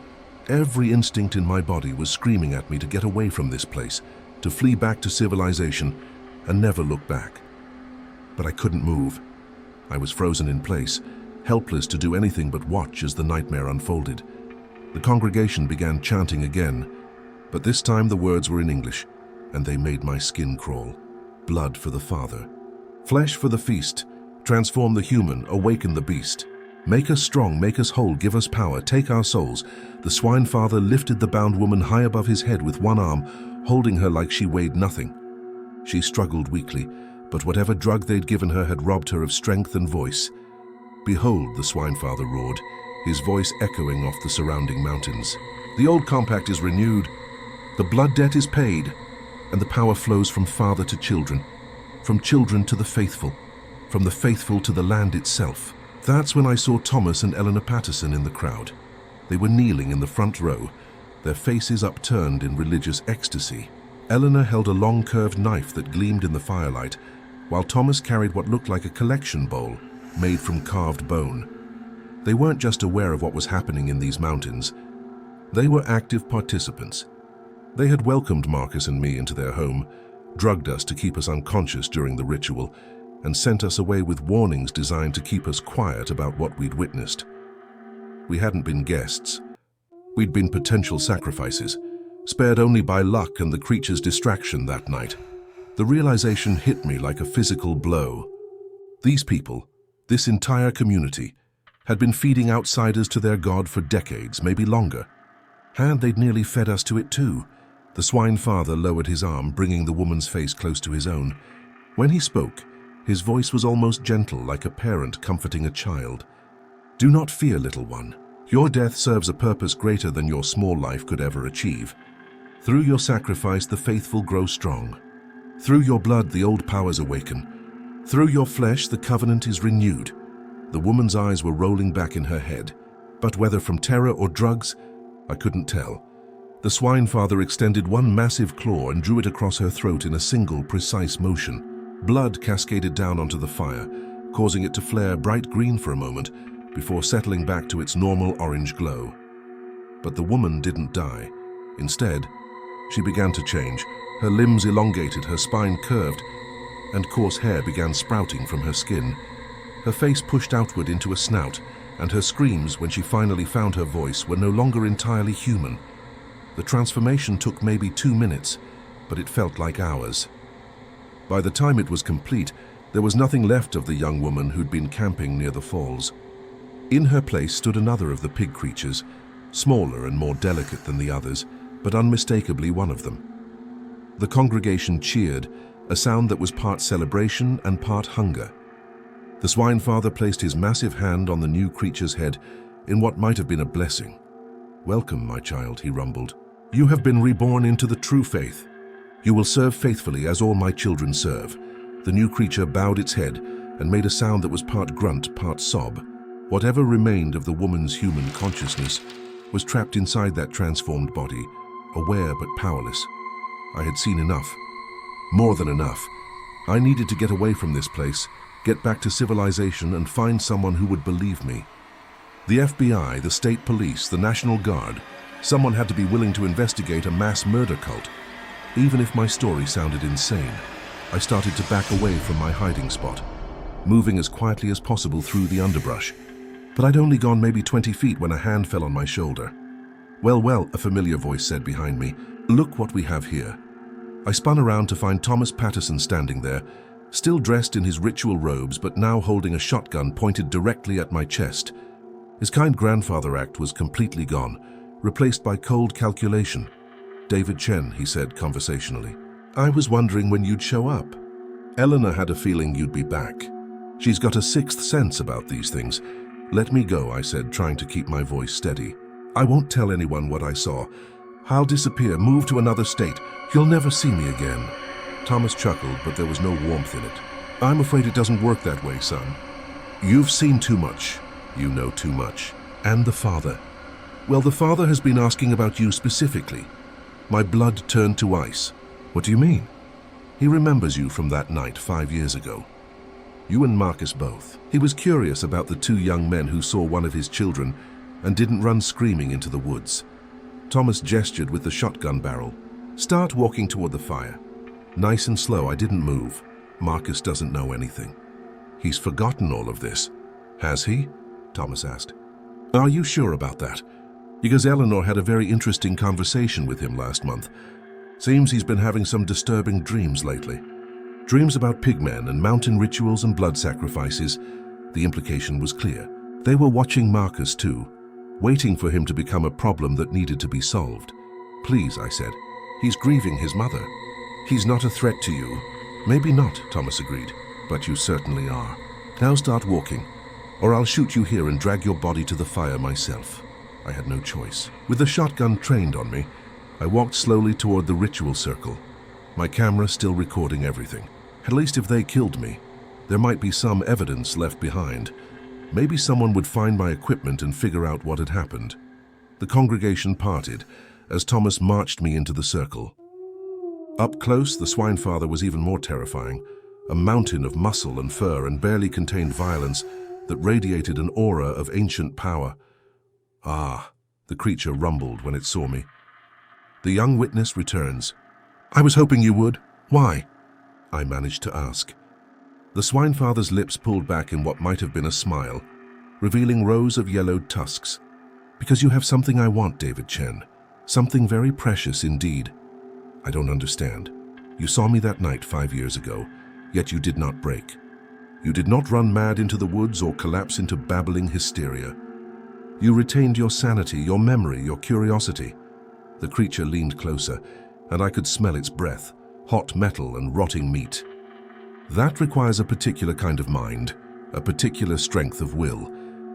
Every instinct in my body was screaming at me to get away from this place, to flee back to civilization and never look back. But I couldn't move. I was frozen in place, helpless to do anything but watch as the nightmare unfolded. The congregation began chanting again, but this time the words were in English, and they made my skin crawl. Blood for the Father. Flesh for the feast. Transform the human, awaken the beast. Make us strong, make us whole, give us power, take our souls. The Swine Father lifted the bound woman high above his head with one arm, holding her like she weighed nothing. She struggled weakly, but whatever drug they'd given her had robbed her of strength and voice. "Behold," the Swine Father roared, his voice echoing off the surrounding mountains. "The old compact is renewed, the blood debt is paid, and the power flows from father to children, from children to the faithful, from the faithful to the land itself." That's when I saw Thomas and Eleanor Patterson in the crowd. They were kneeling in the front row, their faces upturned in religious ecstasy. Eleanor held a long curved knife that gleamed in the firelight, while Thomas carried what looked like a collection bowl made from carved bone. They weren't just aware of what was happening in these mountains. They were active participants. They had welcomed Marcus and me into their home, drugged us to keep us unconscious during the ritual, and sent us away with warnings designed to keep us quiet about what we'd witnessed. We hadn't been guests. We'd been potential sacrifices, spared only by luck and the creature's distraction that night. The realization hit me like a physical blow. These people, this entire community, had been feeding outsiders to their god for decades, maybe longer. And they'd nearly fed us to it too. The Swine Father lowered his arm, bringing the woman's face close to his own. When he spoke, his voice was almost gentle, like a parent comforting a child. "Do not fear, little one. Your death serves a purpose greater than your small life could ever achieve. Through your sacrifice, the faithful grow strong. Through your blood, the old powers awaken. Through your flesh, the covenant is renewed. The woman's eyes were rolling back in her head, but whether from terror or drugs, I couldn't tell. The swine father extended one massive claw and drew it across her throat in a single, precise motion. Blood cascaded down onto the fire, causing it to flare bright green for a moment before settling back to its normal orange glow. But the woman didn't die. Instead, she began to change. Her limbs elongated, her spine curved, and coarse hair began sprouting from her skin. Her face pushed outward into a snout, and her screams, when she finally found her voice, were no longer entirely human. The transformation took maybe 2 minutes, but it felt like hours. By the time it was complete, there was nothing left of the young woman who'd been camping near the falls. In her place stood another of the pig creatures, smaller and more delicate than the others, but unmistakably one of them. The congregation cheered, a sound that was part celebration and part hunger. The swine father placed his massive hand on the new creature's head in what might have been a blessing. "Welcome, my child," he rumbled. "You have been reborn into the true faith. You will serve faithfully as all my children serve." The new creature bowed its head and made a sound that was part grunt, part sob. Whatever remained of the woman's human consciousness was trapped inside that transformed body, aware but powerless. I had seen enough. More than enough. I needed to get away from this place, get back to civilization, and find someone who would believe me. The FBI, the state police, the National Guard, someone had to be willing to investigate a mass murder cult. Even if my story sounded insane, I started to back away from my hiding spot, moving as quietly as possible through the underbrush. But I'd only gone maybe 20 feet when a hand fell on my shoulder. "Well, well," a familiar voice said behind me. "Look what we have here." I spun around to find Thomas Patterson standing there, still dressed in his ritual robes, but now holding a shotgun pointed directly at my chest. His kind grandfather act was completely gone, replaced by cold calculation. "David Chen," he said conversationally. "I was wondering when you'd show up. Eleanor had a feeling you'd be back. She's got a sixth sense about these things." "Let me go," I said, trying to keep my voice steady. "I won't tell anyone what I saw. I'll disappear, move to another state. You'll never see me again." Thomas chuckled, but there was no warmth in it. "I'm afraid it doesn't work that way, son. You've seen too much. You know too much. And the father. Well, the father has been asking about you specifically." My blood turned to ice. "What do you mean?" "He remembers you from that night 5 years ago. You and Marcus both. He was curious about the 2 young men who saw one of his children and didn't run screaming into the woods." Thomas gestured with the shotgun barrel. "Start walking toward the fire. Nice and slow, I didn't move. Marcus doesn't know anything." "He's forgotten all of this." "Has he?" Thomas asked. "Are you sure about that? Because Eleanor had a very interesting conversation with him last month. Seems he's been having some disturbing dreams lately. Dreams about pigmen and mountain rituals and blood sacrifices." The implication was clear. They were watching Marcus too, waiting for him to become a problem that needed to be solved. "Please," I said. "He's grieving his mother. He's not a threat to you." "Maybe not," Thomas agreed, "but you certainly are. Now start walking, or I'll shoot you here and drag your body to the fire myself." I had no choice. With the shotgun trained on me, I walked slowly toward the ritual circle, my camera still recording everything. At least if they killed me, there might be some evidence left behind. Maybe someone would find my equipment and figure out what had happened. The congregation parted as Thomas marched me into the circle. Up close, the swine father was even more terrifying, a mountain of muscle and fur and barely contained violence that radiated an aura of ancient power. "Ah," the creature rumbled when it saw me. "The young witness returns." "I was hoping you would. Why?" I managed to ask. The swine father's lips pulled back in what might have been a smile, revealing rows of yellowed tusks. "Because you have something I want, David Chen. Something very precious indeed." "I don't understand. You saw me that night 5 years ago, yet you did not break. You did not run mad into the woods or collapse into babbling hysteria. You retained your sanity, your memory, your curiosity." The creature leaned closer, and I could smell its breath, hot metal and rotting meat. "That requires a particular kind of mind, a particular strength of will.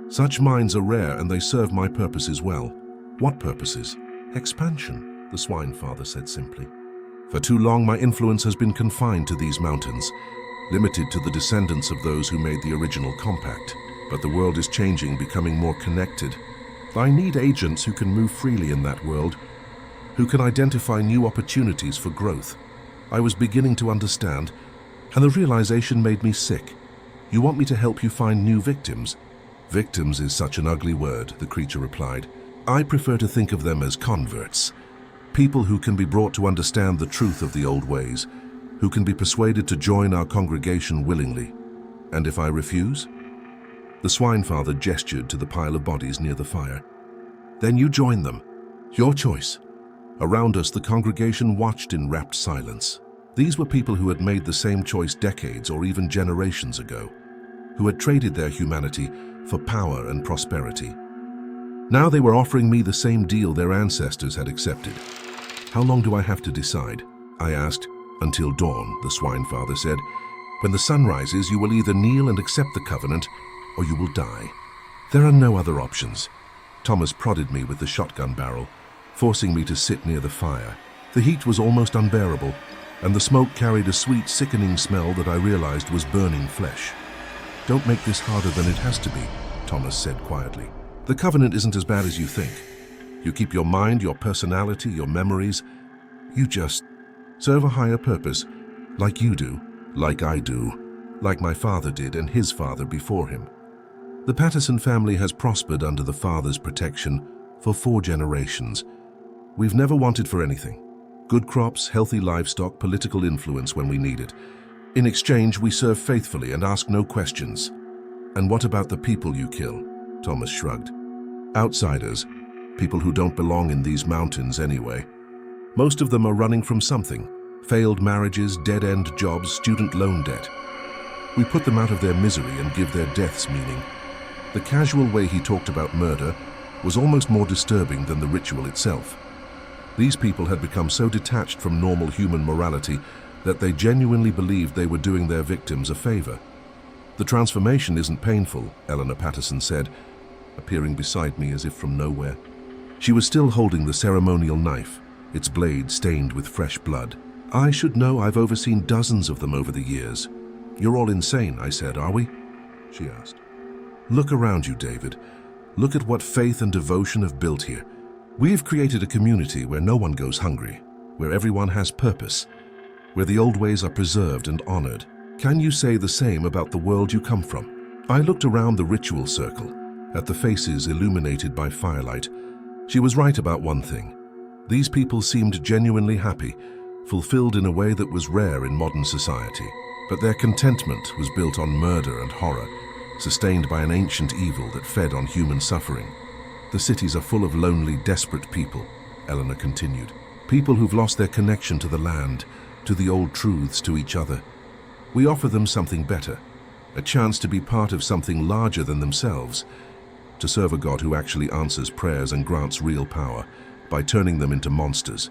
Such minds are rare and they serve my purposes well." "What purposes?" "Expansion. the Swine Father said simply. For too long, my influence has been confined to these mountains, limited to the descendants of those who made the original compact. But the world is changing, becoming more connected. I need agents who can move freely in that world, who can identify new opportunities for growth. I was beginning to understand, and the realization made me sick. You want me to help you find new victims? Victims is such an ugly word, the creature replied. I prefer to think of them as converts. People who can be brought to understand the truth of the old ways, who can be persuaded to join our congregation willingly. And if I refuse? The Swine Father gestured to the pile of bodies near the fire. Then you join them. Your choice. Around us, the congregation watched in rapt silence. These were people who had made the same choice decades or even generations ago, who had traded their humanity for power and prosperity. Now they were offering me the same deal their ancestors had accepted. How long do I have to decide? I asked. Until dawn, the Swine Father said. When the sun rises, you will either kneel and accept the covenant, or you will die. There are no other options. Thomas prodded me with the shotgun barrel, forcing me to sit near the fire. The heat was almost unbearable, and the smoke carried a sweet, sickening smell that I realized was burning flesh. Don't make this harder than it has to be, Thomas said quietly. The covenant isn't as bad as you think. You keep your mind, your personality, your memories. You just serve a higher purpose, like you do, like I do, like my father did and his father before him. The Patterson family has prospered under the father's protection for 4 generations. We've never wanted for anything. Good crops, healthy livestock, political influence when we need it. In exchange, we serve faithfully and ask no questions. And what about the people you kill? Thomas shrugged. Outsiders, people who don't belong in these mountains anyway. Most of them are running from something. Failed marriages, dead-end jobs, student loan debt. We put them out of their misery and give their deaths meaning. The casual way he talked about murder was almost more disturbing than the ritual itself. These people had become so detached from normal human morality that they genuinely believed they were doing their victims a favor. The transformation isn't painful, Eleanor Patterson said, appearing beside me as if from nowhere. She was still holding the ceremonial knife, its blade stained with fresh blood. I should know, I've overseen dozens of them over the years. You're all insane, I said, are we? She asked. Look around you, David. Look at what faith and devotion have built here. We've created a community where no one goes hungry, where everyone has purpose, where the old ways are preserved and honored. Can you say the same about the world you come from? I looked around the ritual circle, at the faces illuminated by firelight. She was right about one thing. These people seemed genuinely happy, fulfilled in a way that was rare in modern society. But their contentment was built on murder and horror, sustained by an ancient evil that fed on human suffering. The cities are full of lonely, desperate people, Eleanor continued. People who've lost their connection to the land, to the old truths, to each other. We offer them something better, a chance to be part of something larger than themselves, to serve a God who actually answers prayers and grants real power, by turning them into monsters,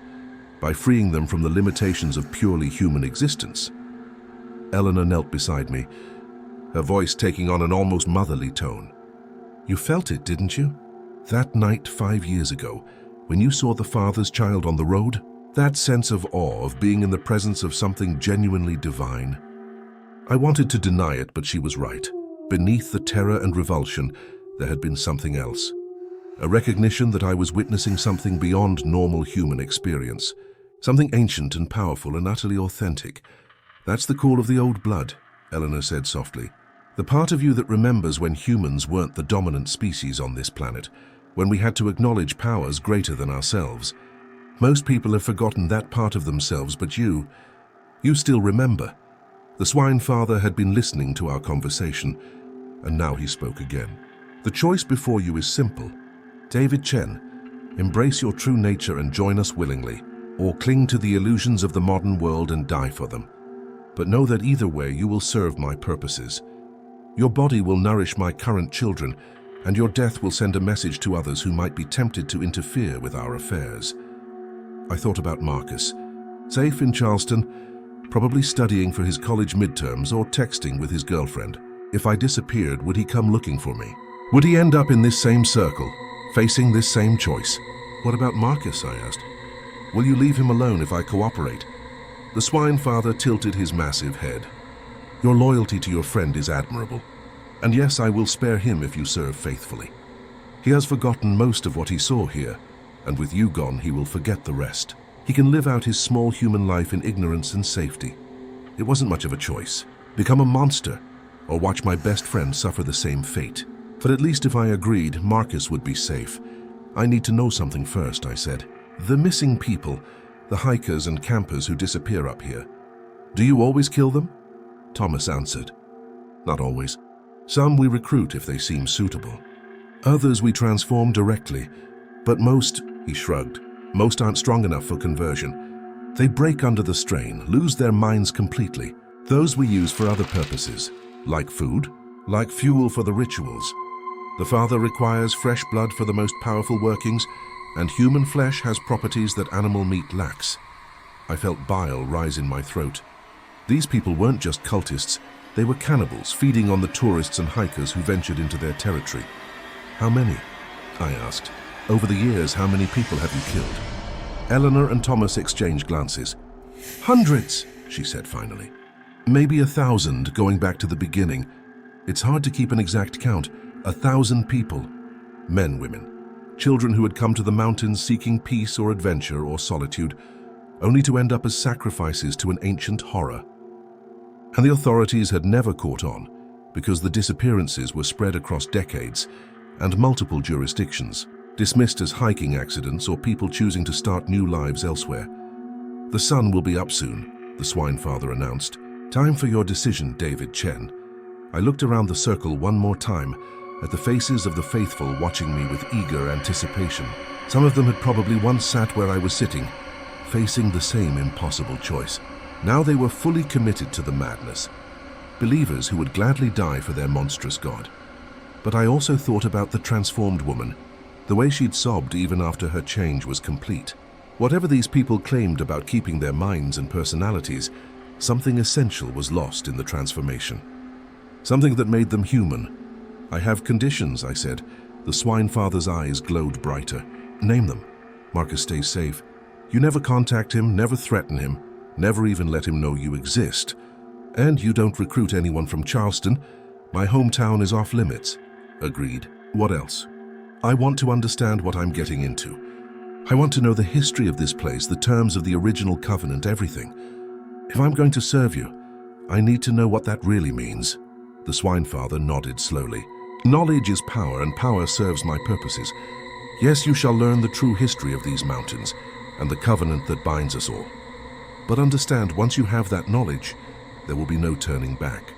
by freeing them from the limitations of purely human existence. Eleanor knelt beside me, her voice taking on an almost motherly tone. You felt it, didn't you? That night 5 years ago, when you saw the Father's child on the road? That sense of awe of being in the presence of something genuinely divine. I wanted to deny it, but she was right. Beneath the terror and revulsion, there had been something else. A recognition that I was witnessing something beyond normal human experience. Something ancient and powerful and utterly authentic. That's the call of the old blood, Eleanor said softly. The part of you that remembers when humans weren't the dominant species on this planet, when we had to acknowledge powers greater than ourselves. Most people have forgotten that part of themselves, but you still remember. The Swine Father had been listening to our conversation, and now he spoke again. The choice before you is simple. David Chen, embrace your true nature and join us willingly, or cling to the illusions of the modern world and die for them. But know that either way you will serve my purposes. Your body will nourish my current children, and your death will send a message to others who might be tempted to interfere with our affairs. I thought about Marcus, safe in Charleston, probably studying for his college midterms or texting with his girlfriend. If I disappeared, would he come looking for me? Would he end up in this same circle, facing this same choice? What about Marcus, I asked. Will you leave him alone if I cooperate?" The swine father tilted his massive head. "Your loyalty to your friend is admirable. And yes, I will spare him if you serve faithfully. He has forgotten most of what he saw here, and with you gone, he will forget the rest. He can live out his small human life in ignorance and safety. It wasn't much of a choice. Become a monster, or watch my best friend suffer the same fate. But at least if I agreed, Marcus would be safe. I need to know something first," I said. "The missing people, the hikers and campers who disappear up here. Do you always kill them?" Thomas answered. "Not always. Some we recruit if they seem suitable. Others we transform directly, but most," he shrugged, "most aren't strong enough for conversion. They break under the strain, lose their minds completely. Those we use for other purposes, like food, like fuel for the rituals. The Father requires fresh blood for the most powerful workings, and human flesh has properties that animal meat lacks." I felt bile rise in my throat. These people weren't just cultists, they were cannibals feeding on the tourists and hikers who ventured into their territory. "How many?" I asked. "Over the years, how many people have you killed?" Eleanor and Thomas exchanged glances. "Hundreds," she said finally. "Maybe 1,000, going back to the beginning. It's hard to keep an exact count. 1,000 people. Men, women, children who had come to the mountains seeking peace or adventure or solitude, only to end up as sacrifices to an ancient horror. And the authorities had never caught on, because the disappearances were spread across decades and multiple jurisdictions, dismissed as hiking accidents or people choosing to start new lives elsewhere. "The sun will be up soon," the swine father announced. "Time for your decision, David Chen." I looked around the circle one more time at the faces of the faithful watching me with eager anticipation. Some of them had probably once sat where I was sitting, facing the same impossible choice. Now they were fully committed to the madness, believers who would gladly die for their monstrous god. But I also thought about the transformed woman, the way she'd sobbed even after her change was complete. Whatever these people claimed about keeping their minds and personalities, something essential was lost in the transformation. Something that made them human. "I have conditions," I said. The swine father's eyes glowed brighter. "Name them." "Marcus stays safe. You never contact him, never threaten him, never even let him know you exist. And you don't recruit anyone from Charleston. My hometown is off limits." "Agreed. What else?" "I want to understand what I'm getting into. I want to know the history of this place, the terms of the original covenant, everything. If I'm going to serve you, I need to know what that really means." The swine father nodded slowly. "Knowledge is power, and power serves my purposes. Yes, you shall learn the true history of these mountains and the covenant that binds us all. But understand, once you have that knowledge, there will be no turning back.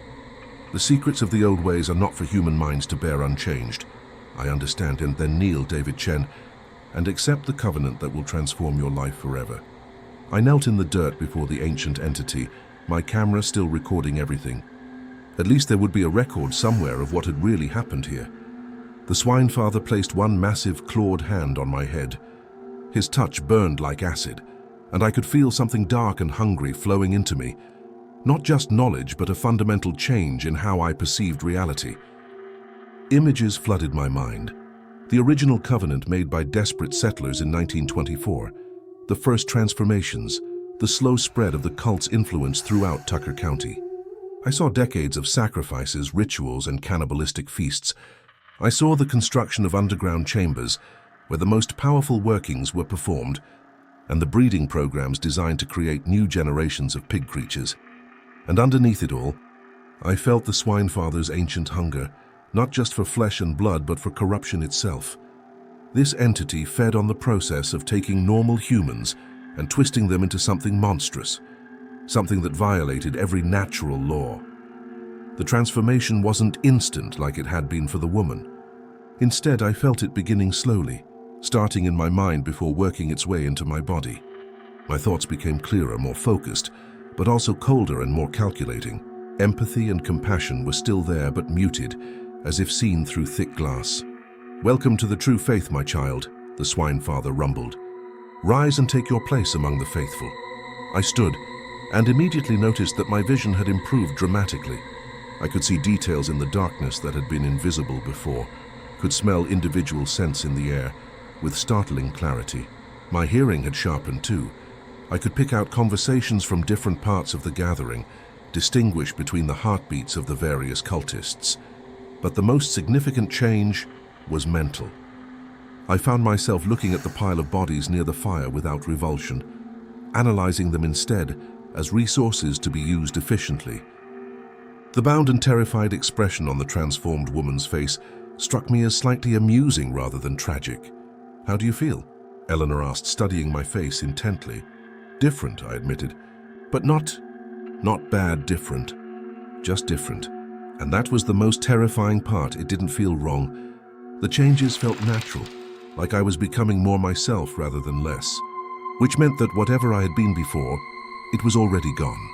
The secrets of the old ways are not for human minds to bear unchanged. I understand, and then kneel, David Chen, and accept the covenant that will transform your life forever." I knelt in the dirt before the ancient entity, my camera still recording everything. At least there would be a record somewhere of what had really happened here. The swine father placed one massive clawed hand on my head. His touch burned like acid, and I could feel something dark and hungry flowing into me. Not just knowledge, but a fundamental change in how I perceived reality. Images flooded my mind. The original covenant made by desperate settlers in 1924, the first transformations, the slow spread of the cult's influence throughout Tucker County. I saw decades of sacrifices, rituals, and cannibalistic feasts. I saw the construction of underground chambers where the most powerful workings were performed, and the breeding programs designed to create new generations of pig creatures. And underneath it all, I felt the swine father's ancient hunger, not just for flesh and blood, but for corruption itself. This entity fed on the process of taking normal humans and twisting them into something monstrous, something that violated every natural law. The transformation wasn't instant like it had been for the woman. Instead, I felt it beginning slowly, starting in my mind before working its way into my body. My thoughts became clearer, more focused, but also colder and more calculating. Empathy and compassion were still there, but muted, as if seen through thick glass. "Welcome to the true faith, my child," the swine father rumbled. "Rise and take your place among the faithful." I stood, and immediately noticed that my vision had improved dramatically. I could see details in the darkness that had been invisible before, could smell individual scents in the air with startling clarity. My hearing had sharpened too. I could pick out conversations from different parts of the gathering, distinguish between the heartbeats of the various cultists. But the most significant change was mental. I found myself looking at the pile of bodies near the fire without revulsion, analyzing them instead as resources to be used efficiently. The bound and terrified expression on the transformed woman's face struck me as slightly amusing rather than tragic. "How do you feel?" Eleanor asked, studying my face intently. "Different," I admitted, but not bad different, just different. And that was the most terrifying part. It didn't feel wrong. The changes felt natural, like I was becoming more myself rather than less, which meant that whatever I had been before, it was already gone.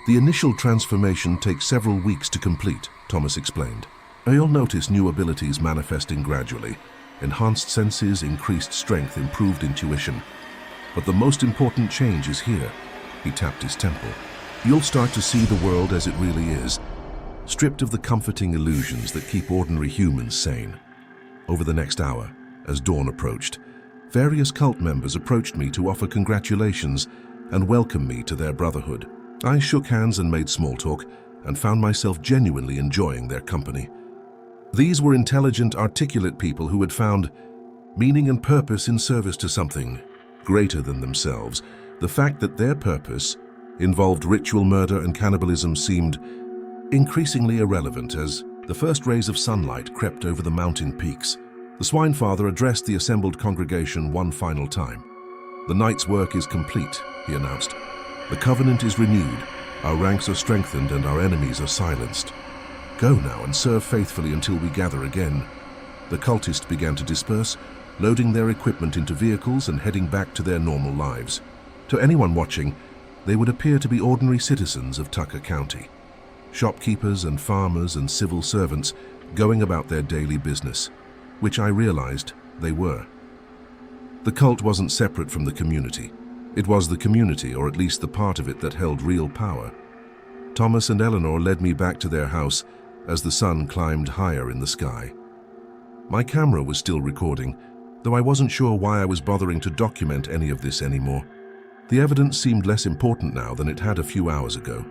"The initial transformation takes several weeks to complete," Thomas explained. "You'll notice new abilities manifesting gradually. Enhanced senses, increased strength, improved intuition. But the most important change is here." He tapped his temple. "You'll start to see the world as it really is, stripped of the comforting illusions that keep ordinary humans sane." Over the next hour, as dawn approached, various cult members approached me to offer congratulations and welcome me to their brotherhood. I shook hands and made small talk, and found myself genuinely enjoying their company. These were intelligent, articulate people who had found meaning and purpose in service to something greater than themselves. The fact that their purpose involved ritual murder and cannibalism seemed increasingly irrelevant as the first rays of sunlight crept over the mountain peaks. The Swine Father addressed the assembled congregation one final time. "The night's work is complete," he announced. "The covenant is renewed, our ranks are strengthened, and our enemies are silenced. Go now and serve faithfully until we gather again." The cultists began to disperse, loading their equipment into vehicles and heading back to their normal lives. To anyone watching, they would appear to be ordinary citizens of Tucker County. Shopkeepers and farmers and civil servants going about their daily business, which I realized they were. The cult wasn't separate from the community. It was the community, or at least the part of it that held real power. Thomas and Eleanor led me back to their house as the sun climbed higher in the sky. My camera was still recording, though I wasn't sure why I was bothering to document any of this anymore. The evidence seemed less important now than it had a few hours ago.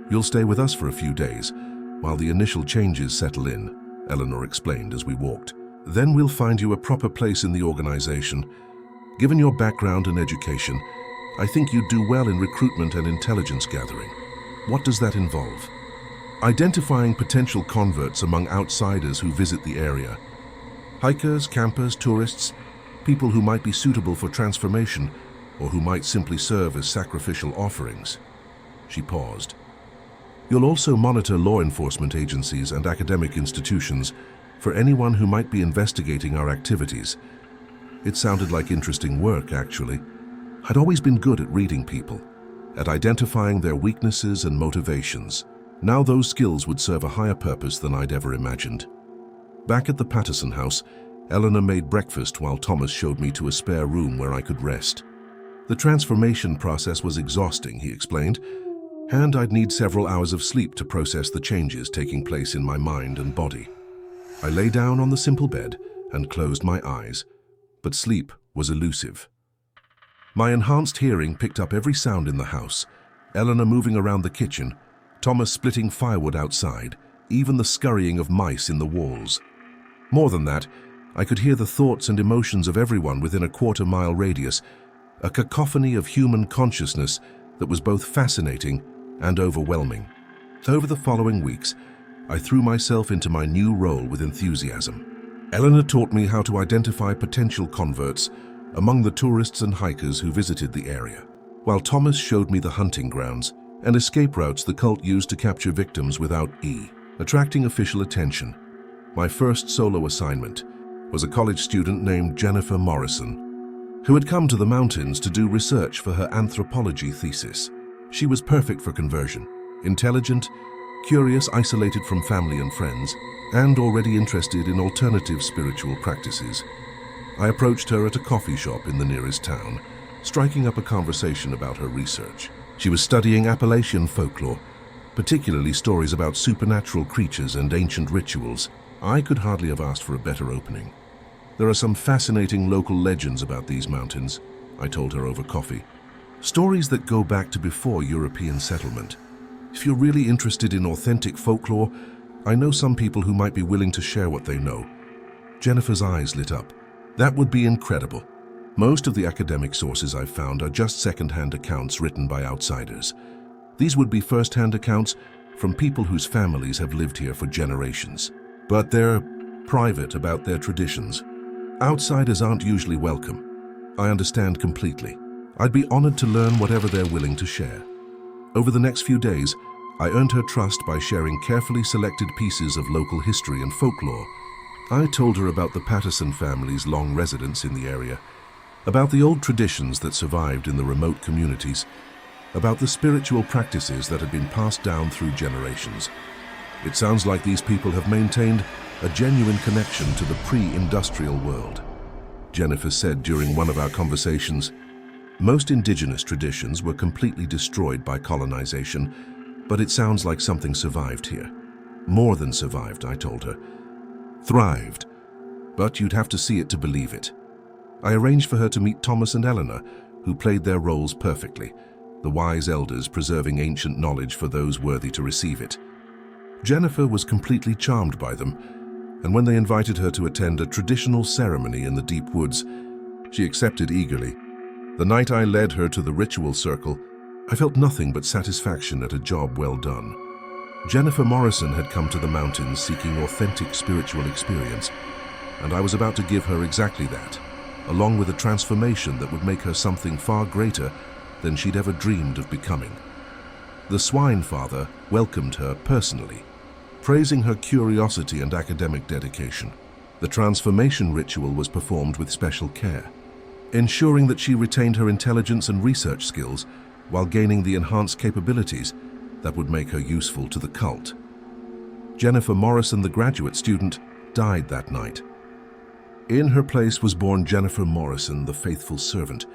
"You'll stay with us for a few days, while the initial changes settle in," Eleanor explained as we walked. "Then we'll find you a proper place in the organization. Given your background and education, I think you'd do well in recruitment and intelligence gathering." "What does that involve?" "Identifying potential converts among outsiders who visit the area. Hikers, campers, tourists, people who might be suitable for transformation or who might simply serve as sacrificial offerings." She paused. "You'll also monitor law enforcement agencies and academic institutions for anyone who might be investigating our activities." It sounded like interesting work, actually. I'd always been good at reading people, at identifying their weaknesses and motivations. Now those skills would serve a higher purpose than I'd ever imagined. Back at the Patterson house, Eleanor made breakfast while Thomas showed me to a spare room where I could rest. The transformation process was exhausting, he explained, and I'd need several hours of sleep to process the changes taking place in my mind and body. I lay down on the simple bed and closed my eyes, but sleep was elusive. My enhanced hearing picked up every sound in the house, Eleanor moving around the kitchen, Thomas splitting firewood outside, even the scurrying of mice in the walls. More than that, I could hear the thoughts and emotions of everyone within a quarter-mile radius, a cacophony of human consciousness that was both fascinating and overwhelming. Over the following weeks, I threw myself into my new role with enthusiasm. Eleanor taught me how to identify potential converts among the tourists and hikers who visited the area, while Thomas showed me the hunting grounds and escape routes the cult used to capture victims without attracting official attention. My first solo assignment was a college student named Jennifer Morrison, who had come to the mountains to do research for her anthropology thesis. She was perfect for conversion, intelligent, curious, isolated from family and friends, and already interested in alternative spiritual practices. I approached her at a coffee shop in the nearest town, striking up a conversation about her research. She was studying Appalachian folklore, particularly stories about supernatural creatures and ancient rituals. I could hardly have asked for a better opening. There are some fascinating local legends about these mountains, I told her over coffee. Stories that go back to before European settlement. If you're really interested in authentic folklore, I know some people who might be willing to share what they know. Jennifer's eyes lit up. That would be incredible. Most of the academic sources I've found are just second-hand accounts written by outsiders. These would be first-hand accounts from people whose families have lived here for generations. But they're private about their traditions. Outsiders aren't usually welcome. I understand completely. I'd be honored to learn whatever they're willing to share. Over the next few days, I earned her trust by sharing carefully selected pieces of local history and folklore. I told her about the Patterson family's long residence in the area, about the old traditions that survived in the remote communities, about the spiritual practices that had been passed down through generations. It sounds like these people have maintained a genuine connection to the pre-industrial world. Jennifer said during one of our conversations, most indigenous traditions were completely destroyed by colonization, but it sounds like something survived here. More than survived, I told her. Thrived. But you'd have to see it to believe it. I arranged for her to meet Thomas and Eleanor, who played their roles perfectly, the wise elders preserving ancient knowledge for those worthy to receive it. Jennifer was completely charmed by them, and when they invited her to attend a traditional ceremony in the deep woods, she accepted eagerly. The night I led her to the ritual circle, I felt nothing but satisfaction at a job well done. Jennifer Morrison had come to the mountains seeking authentic spiritual experience, and I was about to give her exactly that, along with a transformation that would make her something far greater than she'd ever dreamed of becoming. The Swine Father welcomed her personally, praising her curiosity and academic dedication. The transformation ritual was performed with special care, ensuring that she retained her intelligence and research skills while gaining the enhanced capabilities that would make her useful to the cult. Jennifer Morrison, the graduate student, died that night. In her place was born Jennifer Morrison, the faithful servant,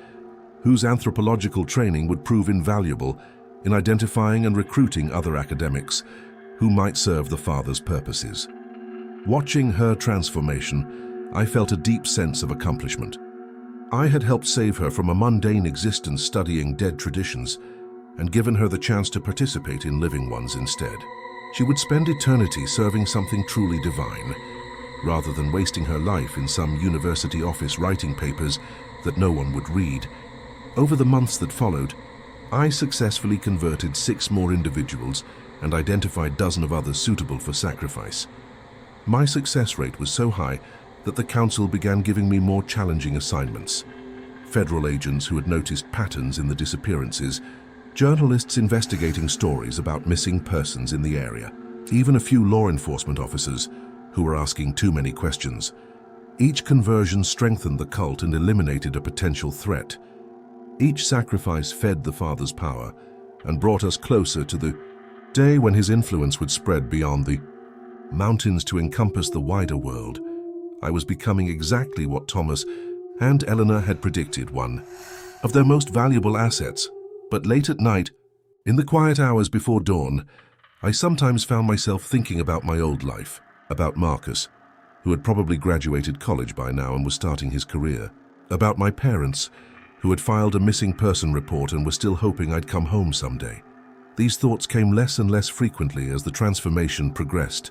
whose anthropological training would prove invaluable in identifying and recruiting other academics who might serve the Father's purposes. Watching her transformation, I felt a deep sense of accomplishment. I had helped save her from a mundane existence studying dead traditions and given her the chance to participate in living ones instead. She would spend eternity serving something truly divine, rather than wasting her life in some university office writing papers that no one would read. Over the months that followed, I successfully converted 6 more individuals and identified a dozen of others suitable for sacrifice. My success rate was so high that the council began giving me more challenging assignments. Federal agents who had noticed patterns in the disappearances, journalists investigating stories about missing persons in the area, even a few law enforcement officers who were asking too many questions. Each conversion strengthened the cult and eliminated a potential threat. Each sacrifice fed the Father's power and brought us closer to the day when his influence would spread beyond the mountains to encompass the wider world. I was becoming exactly what Thomas and Eleanor had predicted, one of their most valuable assets. But late at night, in the quiet hours before dawn, I sometimes found myself thinking about my old life, about Marcus, who had probably graduated college by now and was starting his career, about my parents, who had filed a missing person report and were still hoping I'd come home someday. These thoughts came less and less frequently as the transformation progressed,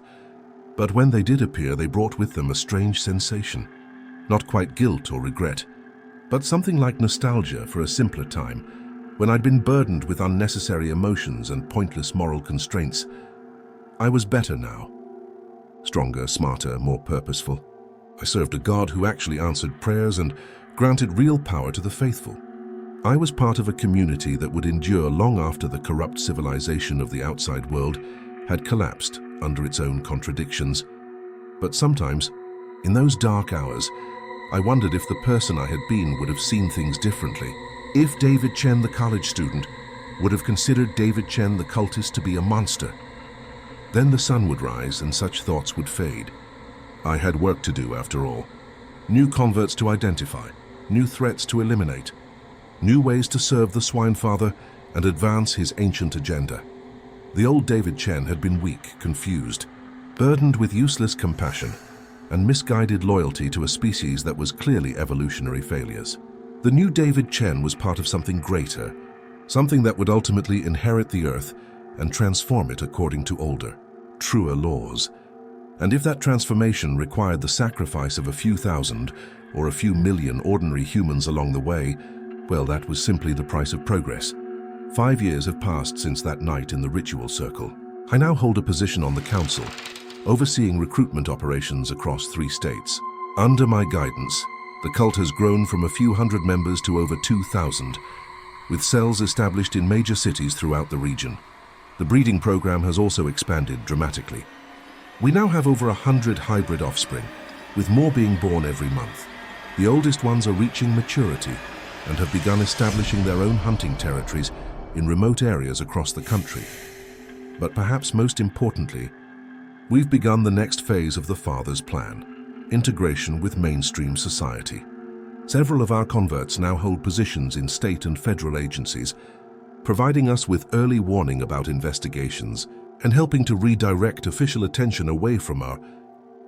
but when they did appear, they brought with them a strange sensation. Not quite guilt or regret, but something like nostalgia for a simpler time, when I'd been burdened with unnecessary emotions and pointless moral constraints. I was better now. Stronger, smarter, more purposeful. I served a God who actually answered prayers and granted real power to the faithful. I was part of a community that would endure long after the corrupt civilization of the outside world had collapsed under its own contradictions. But sometimes, in those dark hours, I wondered if the person I had been would have seen things differently. If David Chen, the college student, would have considered David Chen, the cultist, to be a monster. Then the sun would rise and such thoughts would fade. I had work to do after all. New converts to identify, new threats to eliminate, new ways to serve the Swine Father and advance his ancient agenda. The old David Chen had been weak, confused, burdened with useless compassion and misguided loyalty to a species that was clearly evolutionary failures. The new David Chen was part of something greater, something that would ultimately inherit the earth and transform it according to older, truer laws. And if that transformation required the sacrifice of a few thousand or a few million ordinary humans along the way, well, that was simply the price of progress. 5 years have passed since that night in the ritual circle. I now hold a position on the council, overseeing recruitment operations across 3 states. Under my guidance, the cult has grown from a few hundred members to over 2,000, with cells established in major cities throughout the region. The breeding program has also expanded dramatically. We now have over 100 hybrid offspring, with more being born every month. The oldest ones are reaching maturity and have begun establishing their own hunting territories in remote areas across the country. But perhaps most importantly, we've begun the next phase of the Father's plan: integration with mainstream society. Several of our converts now hold positions in state and federal agencies, providing us with early warning about investigations and helping to redirect official attention away from our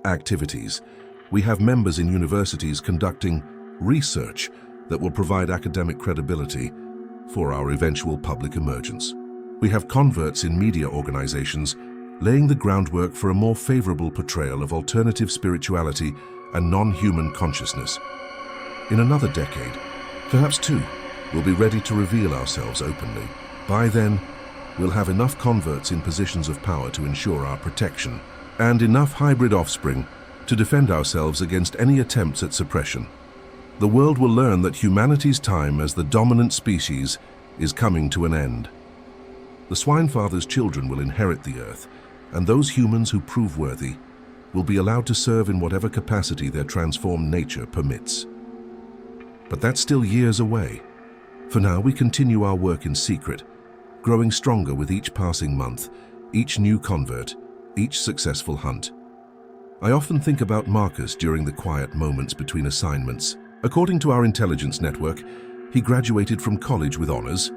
activities. We have members in universities conducting research that will provide academic credibility for our eventual public emergence. We have converts in media organizations laying the groundwork for a more favorable portrayal of alternative spirituality and non-human consciousness. In another decade, perhaps 2, we'll be ready to reveal ourselves openly. By then, we'll have enough converts in positions of power to ensure our protection, and enough hybrid offspring to defend ourselves against any attempts at suppression. The world will learn that humanity's time as the dominant species is coming to an end. The Swine Father's children will inherit the earth, and those humans who prove worthy will be allowed to serve in whatever capacity their transformed nature permits. But that's still years away. For now, we continue our work in secret, growing stronger with each passing month, each new convert, each successful hunt. I often think about Marcus during the quiet moments between assignments. According to our intelligence network, he graduated from college with honors,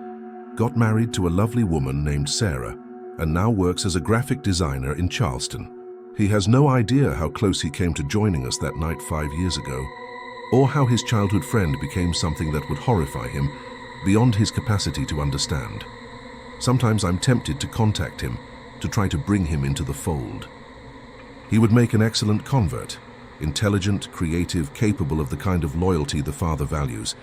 got married to a lovely woman named Sarah, and now works as a graphic designer in Charleston. He has no idea how close he came to joining us that night 5 years ago, or how his childhood friend became something that would horrify him beyond his capacity to understand. Sometimes I'm tempted to contact him, to try to bring him into the fold. He would make an excellent convert, intelligent, creative, capable of the kind of loyalty the Father values.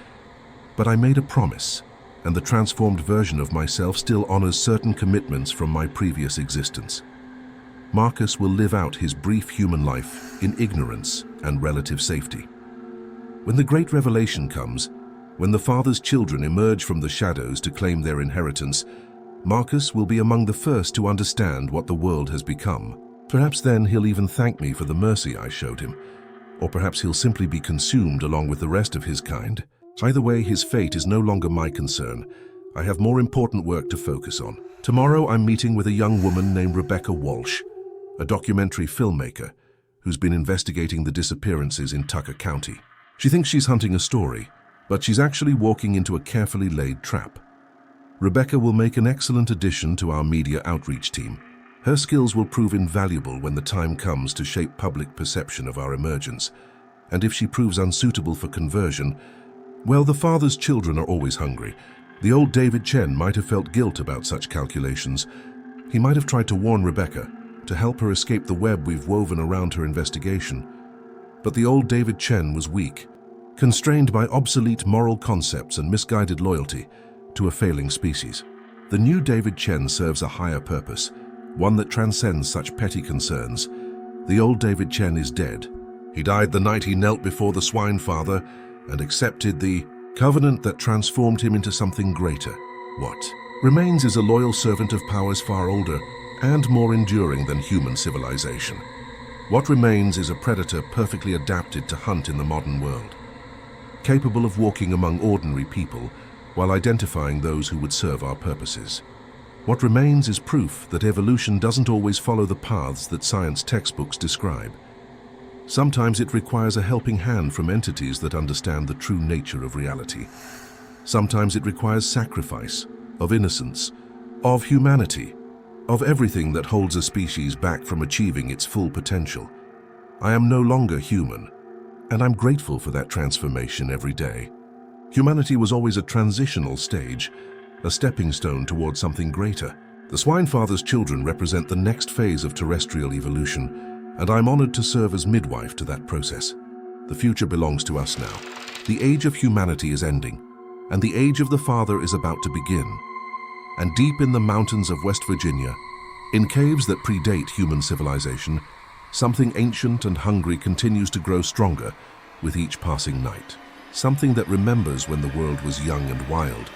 But I made a promise, and the transformed version of myself still honors certain commitments from my previous existence. Marcus will live out his brief human life in ignorance and relative safety. When the great revelation comes, when the Father's children emerge from the shadows to claim their inheritance, Marcus will be among the first to understand what the world has become. Perhaps then he'll even thank me for the mercy I showed him, or perhaps he'll simply be consumed along with the rest of his kind. Either way, his fate is no longer my concern. I have more important work to focus on. Tomorrow I'm meeting with a young woman named Rebecca Walsh, a documentary filmmaker who's been investigating the disappearances in Tucker County. She thinks she's hunting a story, but she's actually walking into a carefully laid trap. Rebecca will make an excellent addition to our media outreach team. Her skills will prove invaluable when the time comes to shape public perception of our emergence. And if she proves unsuitable for conversion, well, the Father's children are always hungry. The old David Chen might have felt guilt about such calculations. He might have tried to warn Rebecca, to help her escape the web we've woven around her investigation. But the old David Chen was weak, constrained by obsolete moral concepts and misguided loyalty to a failing species. The new David Chen serves a higher purpose, one that transcends such petty concerns. The old David Chen is dead. He died the night he knelt before the Swine Father and accepted the covenant that transformed him into something greater. What remains is a loyal servant of powers far older and more enduring than human civilization. What remains is a predator perfectly adapted to hunt in the modern world, capable of walking among ordinary people while identifying those who would serve our purposes. What remains is proof that evolution doesn't always follow the paths that science textbooks describe. Sometimes it requires a helping hand from entities that understand the true nature of reality. Sometimes it requires sacrifice, of innocence, of humanity, of everything that holds a species back from achieving its full potential. I am no longer human, and I'm grateful for that transformation every day. Humanity was always a transitional stage, a stepping stone towards something greater. The Swine Father's children represent the next phase of terrestrial evolution, and I'm honored to serve as midwife to that process. The future belongs to us now. The age of humanity is ending, and the age of the Father is about to begin. And deep in the mountains of West Virginia, in caves that predate human civilization, something ancient and hungry continues to grow stronger with each passing night. Something that remembers when the world was young and wild,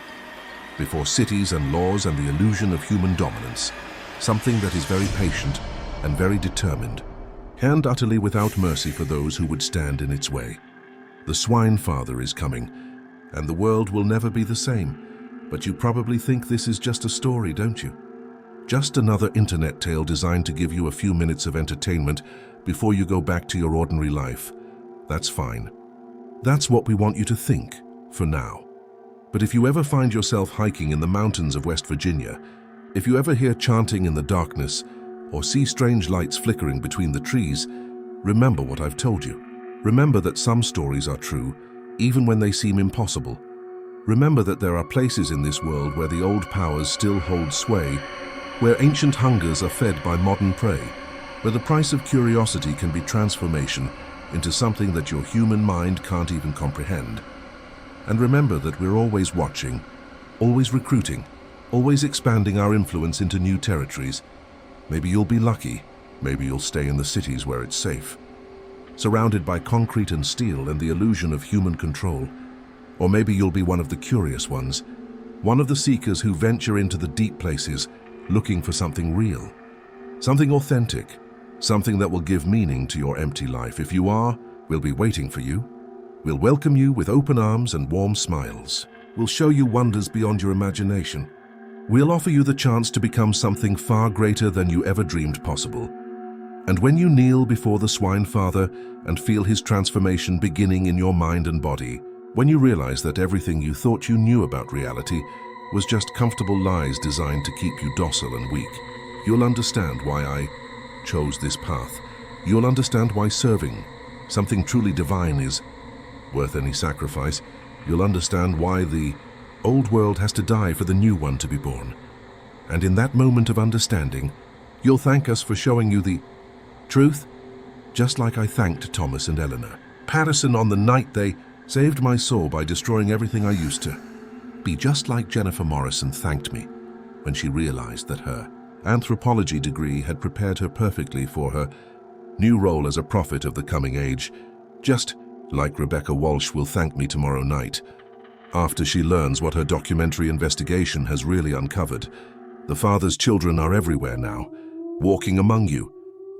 before cities and laws and the illusion of human dominance. Something that is very patient and very determined, and utterly without mercy for those who would stand in its way. The Swine Father is coming, and the world will never be the same. But you probably think this is just a story, don't you? Just another internet tale designed to give you a few minutes of entertainment before you go back to your ordinary life. That's fine. That's what we want you to think, for now. But if you ever find yourself hiking in the mountains of West Virginia, if you ever hear chanting in the darkness, or see strange lights flickering between the trees, remember what I've told you. Remember that some stories are true, even when they seem impossible. Remember that there are places in this world where the old powers still hold sway, where ancient hungers are fed by modern prey, where the price of curiosity can be transformation into something that your human mind can't even comprehend. And remember that we're always watching, always recruiting, always expanding our influence into new territories. Maybe you'll be lucky, maybe you'll stay in the cities where it's safe, surrounded by concrete and steel and the illusion of human control. Or maybe you'll be one of the curious ones, one of the seekers who venture into the deep places, looking for something real, something authentic, something that will give meaning to your empty life. If you are, we'll be waiting for you. We'll welcome you with open arms and warm smiles. We'll show you wonders beyond your imagination. We'll offer you the chance to become something far greater than you ever dreamed possible. And when you kneel before the Swine Father and feel his transformation beginning in your mind and body, when you realize that everything you thought you knew about reality was just comfortable lies designed to keep you docile and weak, you'll understand why I chose this path. You'll understand why serving something truly divine is worth any sacrifice. You'll understand why the old world has to die for the new one to be born. And in that moment of understanding, you'll thank us for showing you the truth, just like I thanked Thomas and Eleanor Patterson on the night they saved my soul by destroying everything I used to be, just like Jennifer Morrison thanked me when she realized that her anthropology degree had prepared her perfectly for her new role as a prophet of the coming age, just like Rebecca Walsh will thank me tomorrow night, after she learns what her documentary investigation has really uncovered. The Father's children are everywhere now, walking among you,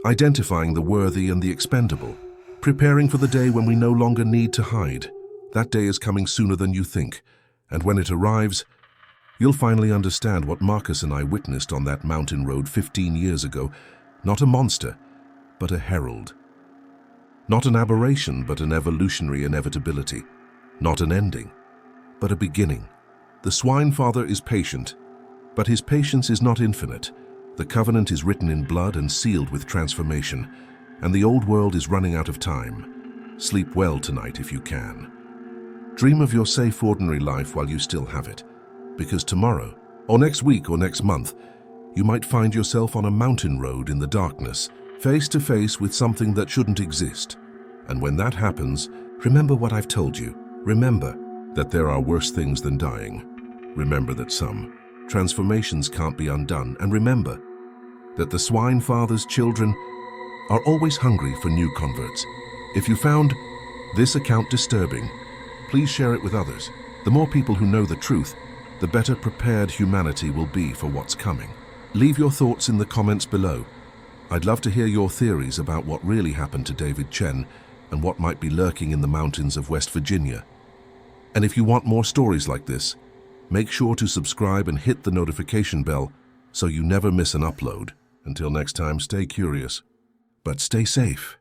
identifying the worthy and the expendable, preparing for the day when we no longer need to hide. That day is coming sooner than you think, and when it arrives, you'll finally understand what Marcus and I witnessed on that mountain road 15 years ago. Not a monster, but a herald. Not an aberration, but an evolutionary inevitability. Not an ending, but a beginning. The Swine Father is patient, but his patience is not infinite. The covenant is written in blood and sealed with transformation, and the old world is running out of time. Sleep well tonight if you can. Dream of your safe, ordinary life while you still have it, because tomorrow, or next week, or next month, you might find yourself on a mountain road in the darkness, face to face with something that shouldn't exist. And when that happens, remember what I've told you. Remember that there are worse things than dying. Remember that some transformations can't be undone. And remember that the Swine Father's children are always hungry for new converts. If you found this account disturbing, please share it with others. The more people who know the truth, the better prepared humanity will be for what's coming. Leave your thoughts in the comments below. I'd love to hear your theories about what really happened to David Chen and what might be lurking in the mountains of West Virginia. And if you want more stories like this, make sure to subscribe and hit the notification bell so you never miss an upload. Until next time, stay curious, but stay safe.